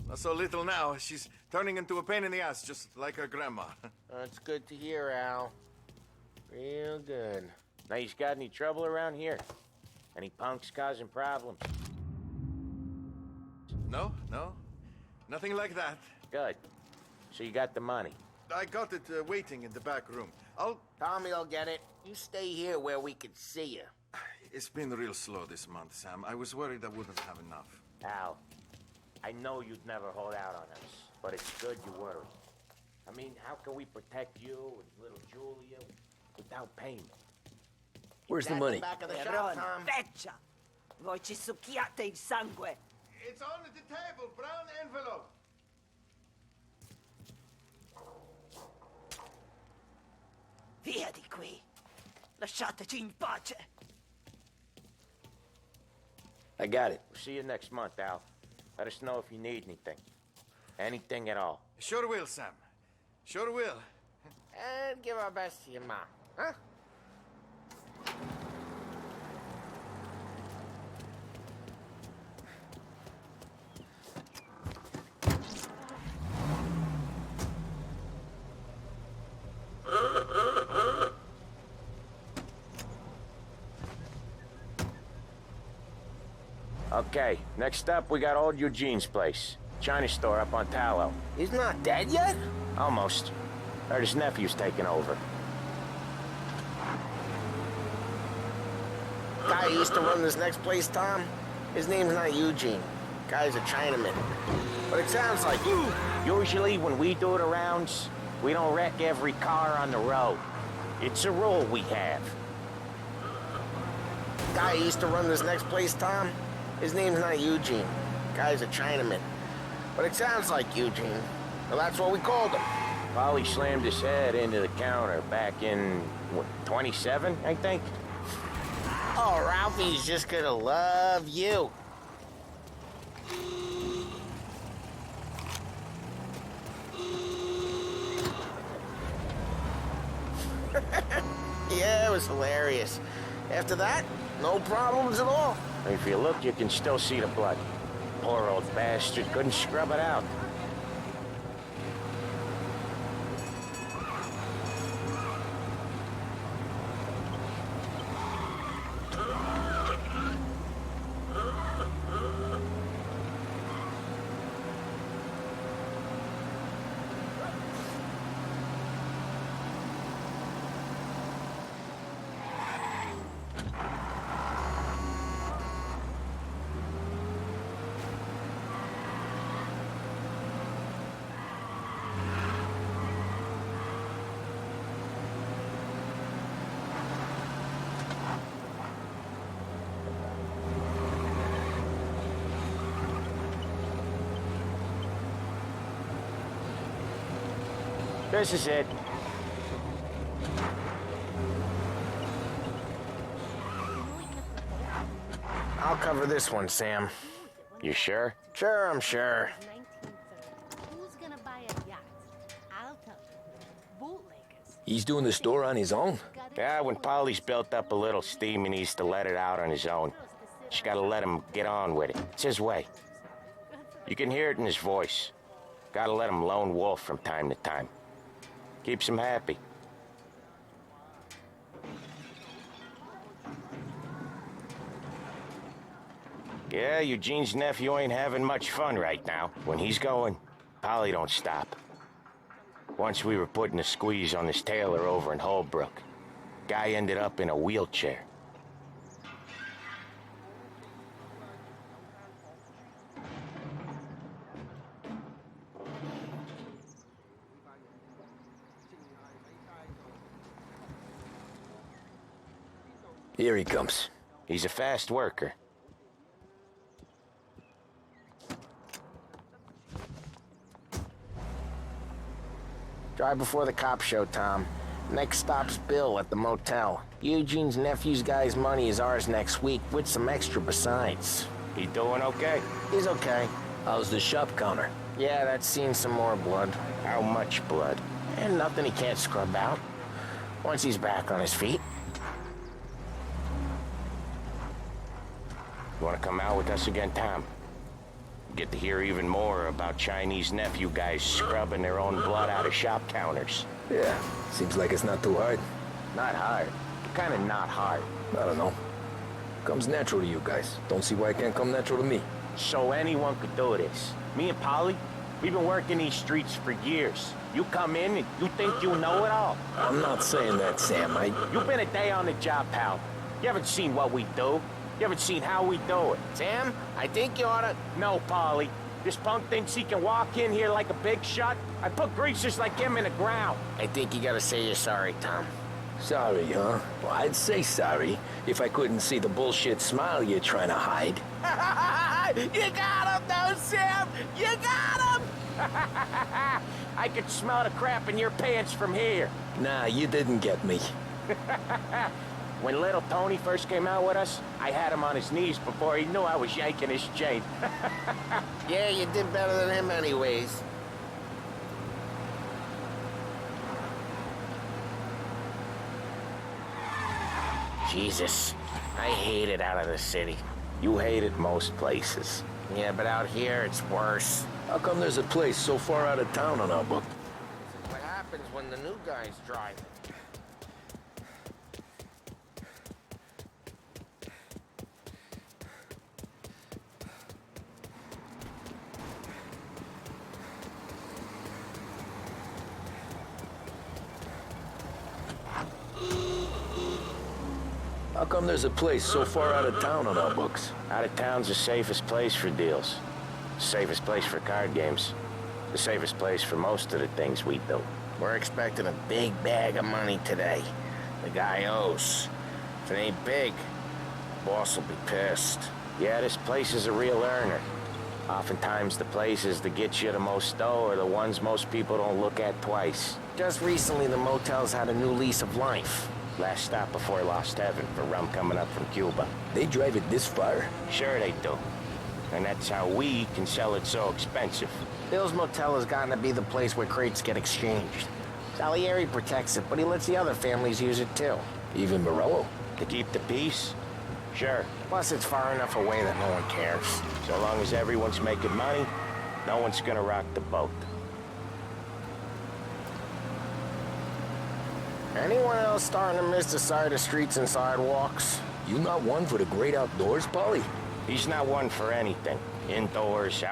[SPEAKER 16] Not so little now. She's turning into a pain in the ass, just like her grandma.
[SPEAKER 3] That's good to hear, Al. Real good.
[SPEAKER 1] Now, you got any trouble around here? Any punks causing problems?
[SPEAKER 16] No, no. Nothing like that.
[SPEAKER 1] Good. So you got the money?
[SPEAKER 16] I got it waiting in the back room.
[SPEAKER 3] Tommy'll get it. You stay here where we can see you.
[SPEAKER 16] It's been real slow this month, Sam. I was worried I wouldn't have enough.
[SPEAKER 1] Al, I know you'd never hold out on us, but it's good you worry. I mean, how can we protect you and little Julia without payment?
[SPEAKER 2] Where's the money?
[SPEAKER 3] Back of the shop, Tom.
[SPEAKER 13] Betcha.
[SPEAKER 17] Voi ci succhiate il sangue.
[SPEAKER 16] It's on the table, brown envelope.
[SPEAKER 17] Via di qui. Lasciateci in pace.
[SPEAKER 1] I got it. See you next month, Al. Let us know if you need anything. Anything at all.
[SPEAKER 16] Sure will, Sam. Sure will.
[SPEAKER 3] And give our best to your mom, huh?
[SPEAKER 1] Okay, next up, we got old Eugene's place. China store up on Tallow.
[SPEAKER 3] He's not dead yet?
[SPEAKER 1] Almost. Heard his nephew's taking over.
[SPEAKER 3] Guy who used to run this next place, Tom? His name's not Eugene. Guy's a Chinaman. But it sounds like...
[SPEAKER 1] Usually, when we do the rounds, we don't wreck every car on the road. It's a rule we have.
[SPEAKER 3] Guy who used to run this next place, Tom? His name's not Eugene. Guy's a Chinaman. But it sounds like Eugene. Well, that's what we called him.
[SPEAKER 1] Polly slammed his head into the counter back in, what, 27, I think?
[SPEAKER 3] Oh, Ralphie's just gonna love you. Yeah, it was hilarious. After that, no problems at all.
[SPEAKER 1] If you look, you can still see the blood. Poor old bastard couldn't scrub it out. This is it.
[SPEAKER 3] I'll cover this one, Sam.
[SPEAKER 1] You sure?
[SPEAKER 3] Sure, I'm sure.
[SPEAKER 18] Who's gonna buy a yacht? I'll tell you. Bootleggers.
[SPEAKER 5] He's doing the store on his own?
[SPEAKER 1] Yeah, when Polly's built up a little steam, he needs to let it out on his own. Just gotta let him get on with it. It's his way. You can hear it in his voice. Gotta let him lone wolf from time to time. Keeps him happy. Yeah, Eugene's nephew ain't having much fun right now. When he's going, Polly don't stop. Once we were putting a squeeze on this tailor over in Holbrook. Guy ended up in a wheelchair.
[SPEAKER 5] Here he comes.
[SPEAKER 1] He's a fast worker.
[SPEAKER 3] Drive before the cops show, Tom. Next stop's Bill at the motel. Eugene's nephew's guy's money is ours next week, with some extra besides.
[SPEAKER 1] He doing okay?
[SPEAKER 3] He's okay.
[SPEAKER 5] How's the shop counter?
[SPEAKER 3] Yeah, that's seen some more blood.
[SPEAKER 1] How much blood?
[SPEAKER 3] And nothing he can't scrub out. Once he's back on his feet.
[SPEAKER 1] You want to come out with us again, Tom? Get to hear even more about Chinese nephew guys scrubbing their own blood out of shop counters.
[SPEAKER 5] Yeah, seems like it's not too hard.
[SPEAKER 1] Not hard. Kind of not hard.
[SPEAKER 5] I don't know. Comes natural to you guys. Don't see why it can't come natural to me.
[SPEAKER 1] So anyone could do this. Me and Polly, we've been working these streets for years. You come in and you think you know it all.
[SPEAKER 5] I'm not saying that, Sam.
[SPEAKER 1] You've been a day on the job, pal. You haven't seen what we do. You haven't seen how we do it.
[SPEAKER 3] Sam, I think you oughta...
[SPEAKER 1] No, Polly. This punk thinks he can walk in here like a big shot. I put greasers like him in the ground.
[SPEAKER 3] I think you gotta say you're sorry, Tom.
[SPEAKER 5] Sorry, huh? Well, I'd say sorry
[SPEAKER 2] If I couldn't see the bullshit smile you're trying to hide.
[SPEAKER 3] You got him, though, Sam! You got him!
[SPEAKER 1] I could smell the crap in your pants from here.
[SPEAKER 2] Nah, you didn't get me.
[SPEAKER 1] When little Tony first came out with us, I had him on his knees before he knew I was yanking his chain.
[SPEAKER 3] Yeah, you did better than him anyways.
[SPEAKER 1] Jesus, I hate it out of the city. You hate it most places.
[SPEAKER 3] Yeah, but out here, it's worse.
[SPEAKER 2] How come there's a place so far out of town on our book?
[SPEAKER 3] This is what happens when the new guys drive it.
[SPEAKER 2] How come there's a place so far out of town on our books?
[SPEAKER 1] Out of town's the safest place for deals. The safest place for card games. The safest place for most of the things we do.
[SPEAKER 3] We're expecting a big bag of money today. The guy owes. If it ain't big, the boss will be pissed.
[SPEAKER 1] Yeah, this place is a real earner. Oftentimes the places that get you the most dough are the ones most people don't look at twice.
[SPEAKER 3] Just recently, the motel's had a new lease of life.
[SPEAKER 1] Last stop before Lost Heaven for rum coming up from Cuba.
[SPEAKER 2] They drive it this far?
[SPEAKER 1] Sure they do. And that's how we can sell it so expensive.
[SPEAKER 3] Bill's Motel has gotten to be the place where crates get exchanged. Salieri protects it, but he lets the other families use it too.
[SPEAKER 2] Even Morello?
[SPEAKER 1] To keep the peace? Sure.
[SPEAKER 3] Plus, it's far enough away that no one cares.
[SPEAKER 1] So long as everyone's making money, no one's gonna rock the boat.
[SPEAKER 3] Anyone else starting to miss the side of streets and sidewalks?
[SPEAKER 2] You not one for the great outdoors, Polly?
[SPEAKER 1] He's not one for anything. Indoors,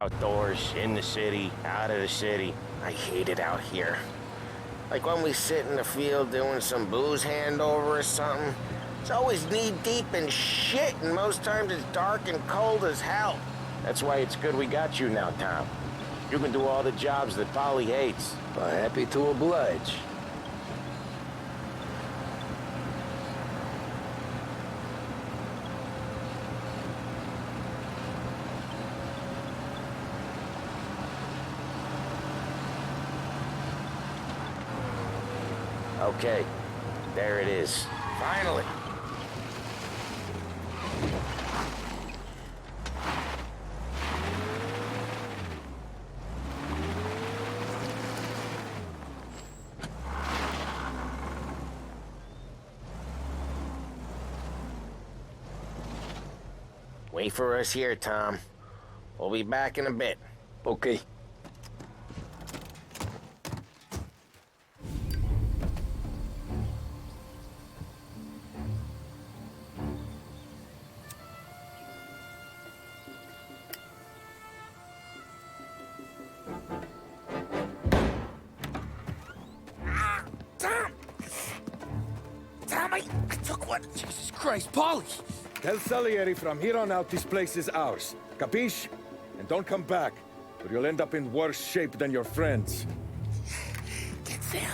[SPEAKER 1] outdoors, in the city, out of the city.
[SPEAKER 3] I hate it out here. Like when we sit in the field doing some booze handover or something. It's always knee-deep in shit, and most times it's dark and cold as hell.
[SPEAKER 1] That's why it's good we got you now, Tom. You can do all the jobs that Polly hates.
[SPEAKER 2] Well, happy to oblige.
[SPEAKER 1] Okay, there it is.
[SPEAKER 3] Finally. Wait for us here, Tom. We'll be back in a bit.
[SPEAKER 2] Okay.
[SPEAKER 8] I took one.
[SPEAKER 14] Jesus Christ, Polly! Tell Salieri from here on out this place is ours. Capiche? And don't come back, or you'll end up in worse shape than your friends.
[SPEAKER 8] Get Sam.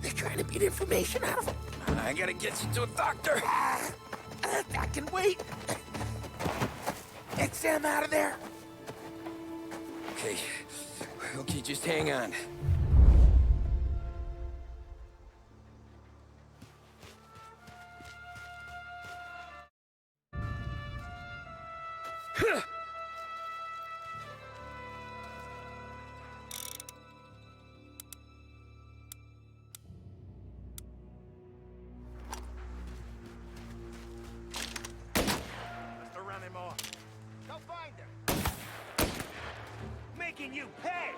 [SPEAKER 8] They're trying to beat information out of him.
[SPEAKER 14] I gotta get you to a doctor.
[SPEAKER 8] I can wait. Get Sam out of there.
[SPEAKER 14] Okay, just hang on.
[SPEAKER 15] Go find her. Making you pay.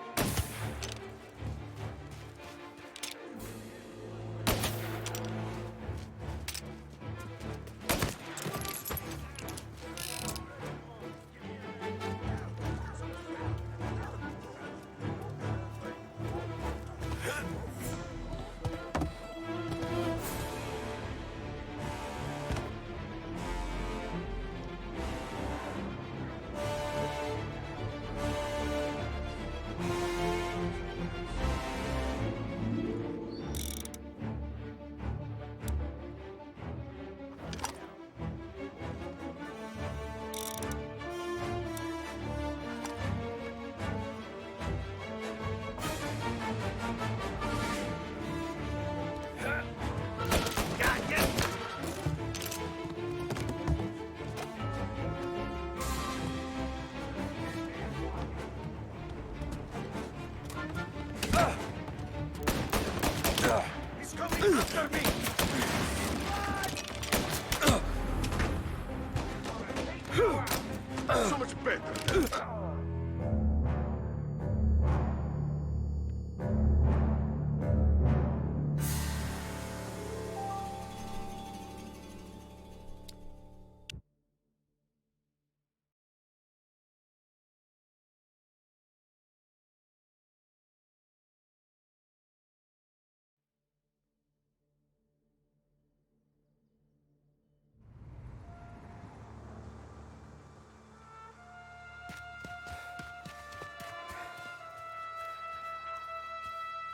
[SPEAKER 14] So much better.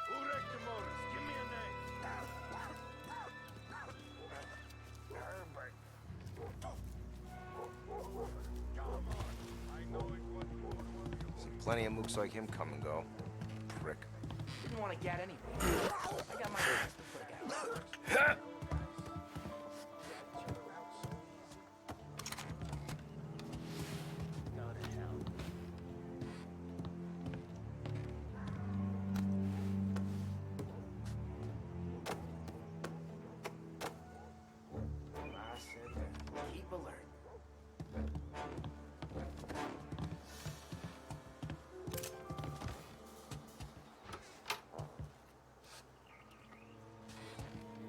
[SPEAKER 15] Who wrecked your motors? Give me a name. Herbert. Come on. I know it was
[SPEAKER 19] See plenty of mooks like him come and go. Prick.
[SPEAKER 20] Didn't want to get anyway. I got my ass before the guy. Go to hell. I said that. Keep alert.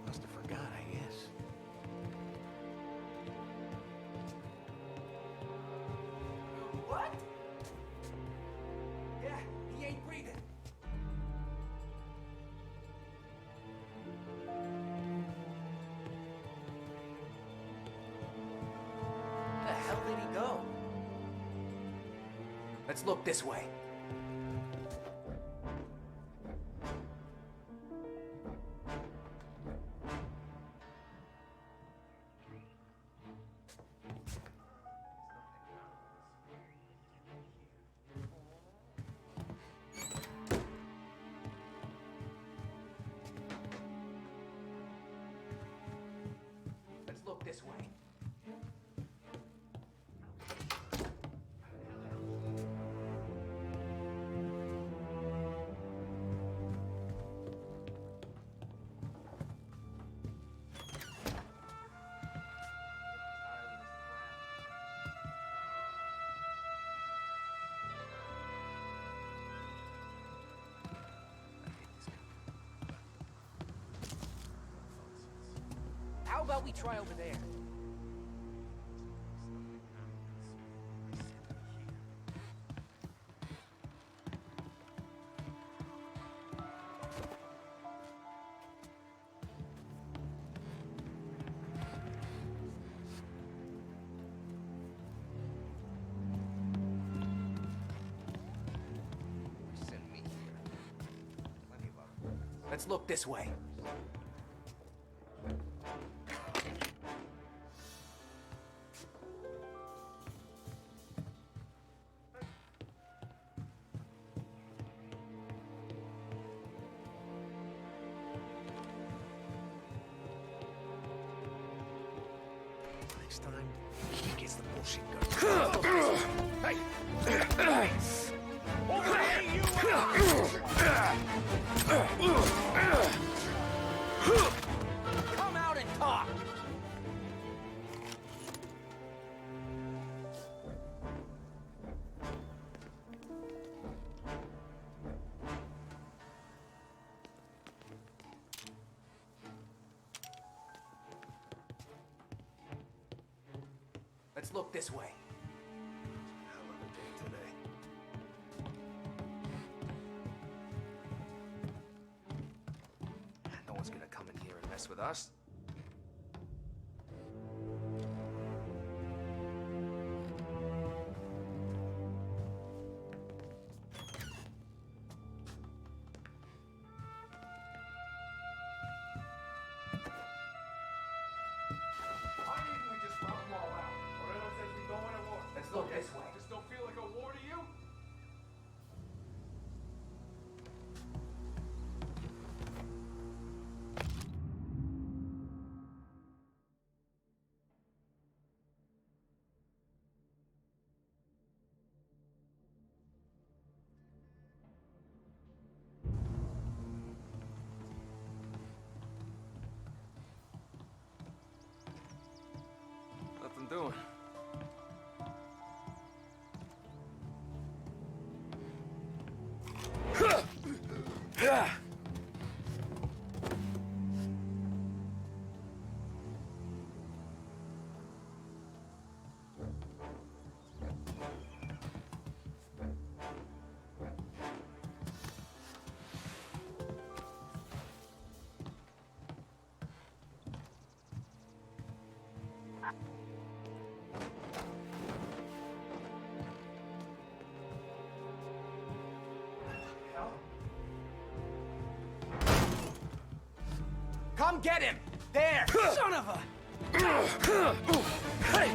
[SPEAKER 1] Must have forgot, I guess.
[SPEAKER 20] What? Yeah, he ain't breathing. Where the hell did he go? Let's look this way. Let's look this way. How about we try over there?
[SPEAKER 19] Send me here. Plenty of other.
[SPEAKER 20] Let's look this way.
[SPEAKER 1] Next time, he gets the bullshit gun.
[SPEAKER 15] Hey! Over here, you!
[SPEAKER 20] Come out and talk! Let's look this way.
[SPEAKER 19] Hell of a day today. No one's gonna come in here and mess with us.
[SPEAKER 20] Let's look this way.
[SPEAKER 15] Just don't feel like a war to you?
[SPEAKER 5] Nothing doing.
[SPEAKER 20] Come get him! There! Son of a...
[SPEAKER 14] Hey!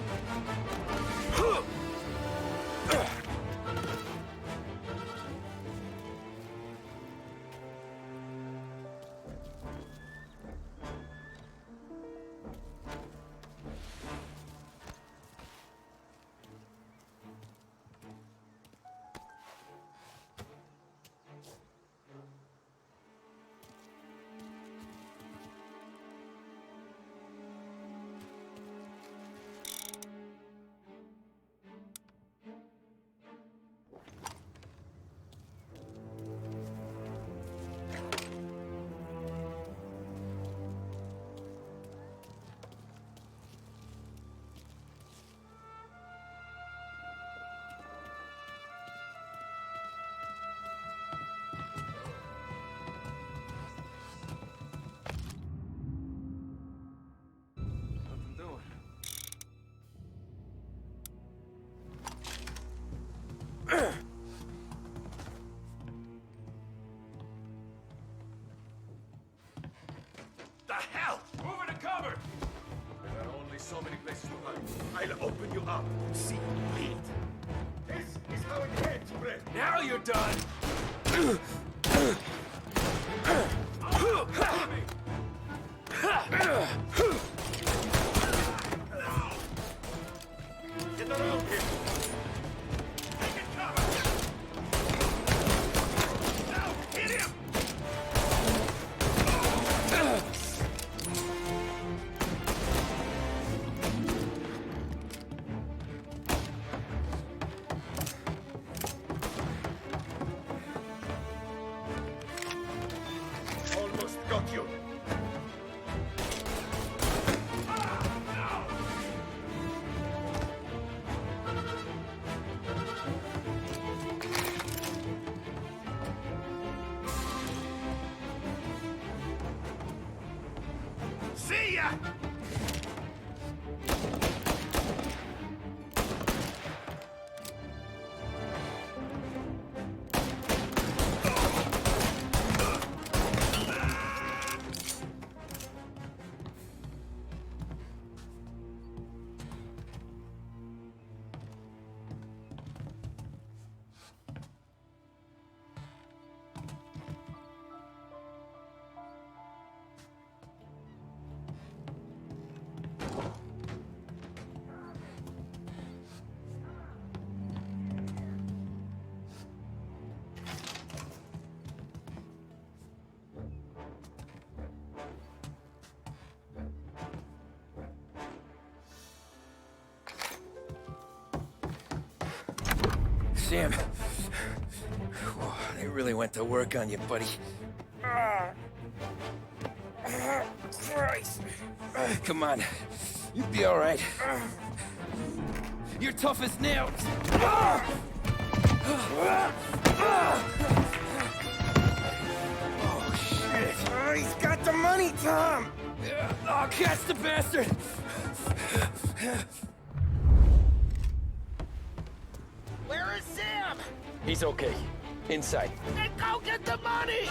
[SPEAKER 15] The hell? Move in the cupboard! There are only so many places to hide. I'll open you up. See, bleed. This is how it ends, Brett. Now you're done! Get around here! Take it cover! Now, hit him! Almost got you. See ya!
[SPEAKER 5] Sam. Whoa, they really went to work on you, buddy. Christ. Come on. You'll be all right. You're tough as nails. Oh, shit. Oh, he's got the money, Tom. Oh, catch the bastard.
[SPEAKER 15] Where is Sam?
[SPEAKER 5] He's okay. Inside.
[SPEAKER 15] Then go get the money!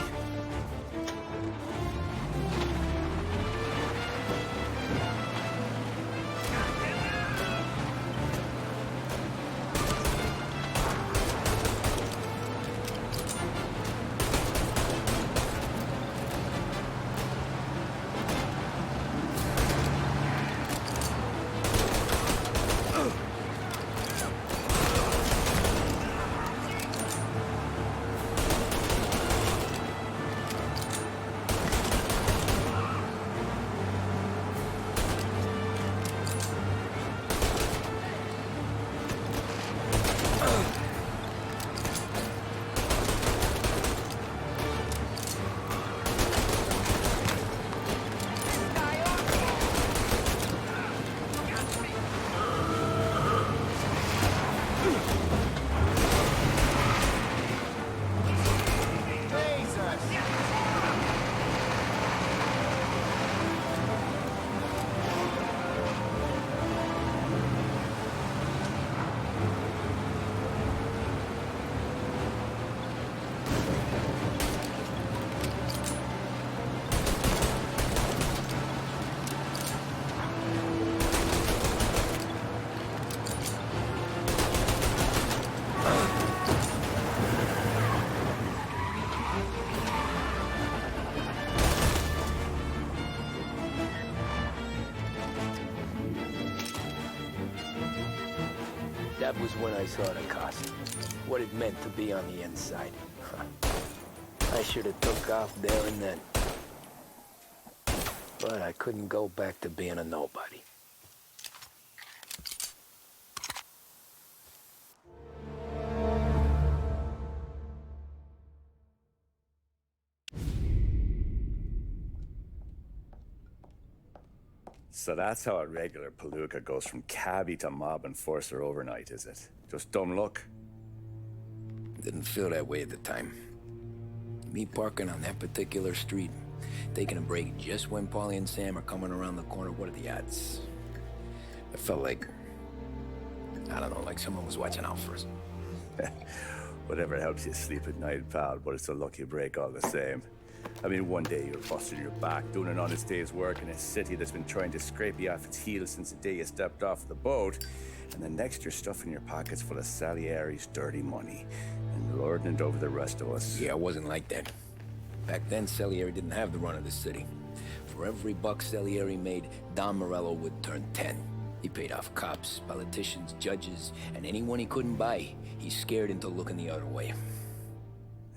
[SPEAKER 2] That was when I saw the cost. What it meant to be on the inside. I should have took off there and then. But I couldn't go back to being a nobody.
[SPEAKER 21] So that's how a regular palooka goes from cabbie to mob enforcer overnight, is it? Just dumb luck?
[SPEAKER 2] Didn't feel that way at the time. Me parking on that particular street, taking a break just when Paulie and Sam are coming around the corner, what are the odds? I felt like, I don't know, like someone was watching out for us.
[SPEAKER 21] Whatever helps you sleep at night, pal, but it's a lucky break all the same. I mean, one day you're busting your back, doing an honest day's work in a city that's been trying to scrape you off its heels since the day you stepped off the boat, and the next you're stuffing your pockets full of Salieri's dirty money and lording it over the rest of us.
[SPEAKER 2] Yeah, it wasn't like that. Back then, Salieri didn't have the run of the city. For every buck Salieri made, Don Morello would turn 10. He paid off cops, politicians, judges, and anyone he couldn't buy, he scared into looking the other way.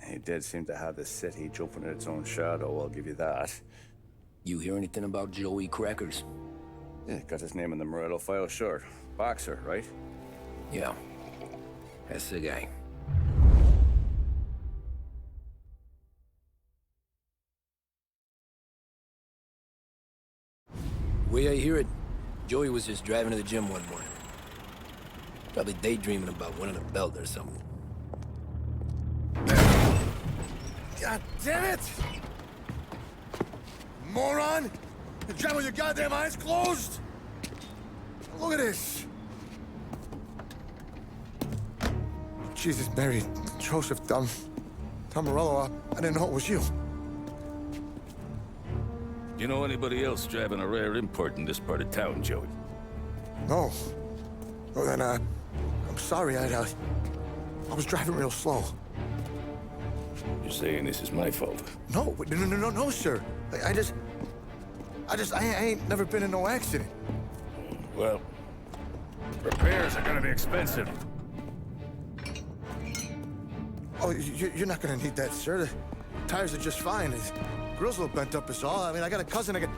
[SPEAKER 21] He did seem to have the city jumping at its own shadow, I'll give you that.
[SPEAKER 2] You hear anything about Joey Crackers?
[SPEAKER 21] Yeah, got his name in the Morello file, sure. Boxer, right?
[SPEAKER 2] Yeah, that's the guy. Way I hear it, Joey was just driving to the gym one morning. Probably daydreaming about winning a belt or something.
[SPEAKER 14] God damn it! Moron! You're driving with your goddamn eyes closed? Look at this! Jesus, Mary, Joseph, Tom Morello, I didn't know it was you.
[SPEAKER 22] You know anybody else driving a rare import in this part of town, Joey?
[SPEAKER 14] No. Well, then, I'm sorry, I was driving real slow.
[SPEAKER 22] You're saying this is my fault?
[SPEAKER 14] No, no, sir. I ain't never been in no accident.
[SPEAKER 22] Well, repairs are gonna be expensive.
[SPEAKER 14] Oh, you're not gonna need that, sir. The tires are just fine. The grill's a little bent up is all. I mean, I got a cousin I can...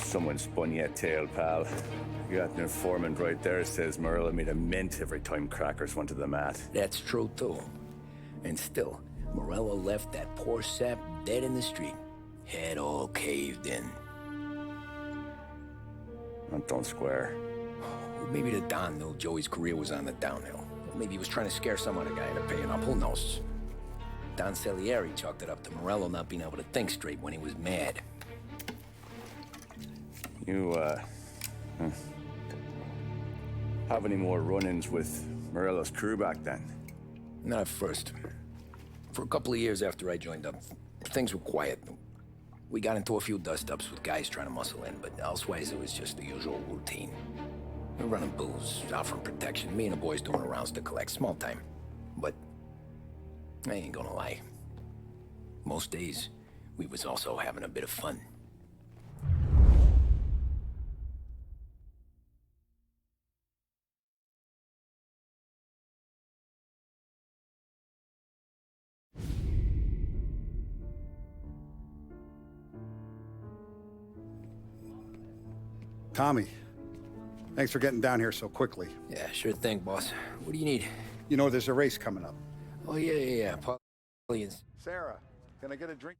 [SPEAKER 21] Someone spun you a tail, pal. You got an informant right there says Morello made a mint every time Crackers went to the mat.
[SPEAKER 2] That's true, too. And still, Morello left that poor sap dead in the street. Head all caved in.
[SPEAKER 21] Don't square.
[SPEAKER 2] Maybe the Don knew Joey's career was on the downhill. Maybe he was trying to scare some other guy into paying up, who knows? Don Salieri chalked it up to Morello not being able to think straight when he was mad.
[SPEAKER 21] You, have any more run-ins with Morello's crew back then?
[SPEAKER 2] Not at first. For a couple of years after I joined up, things were quiet. We got into a few dust-ups with guys trying to muscle in, but elsewise it was just the usual routine. We're running booze, offering protection, me and the boys doing rounds to collect, small time. But I ain't gonna lie. Most days, we was also having a bit of fun.
[SPEAKER 7] Tommy, thanks for getting down here so quickly.
[SPEAKER 2] Yeah, sure thing, boss. What do you need?
[SPEAKER 7] You know there's a race coming up.
[SPEAKER 2] Oh, yeah. Paulie and...
[SPEAKER 7] Sarah, can I get a drink?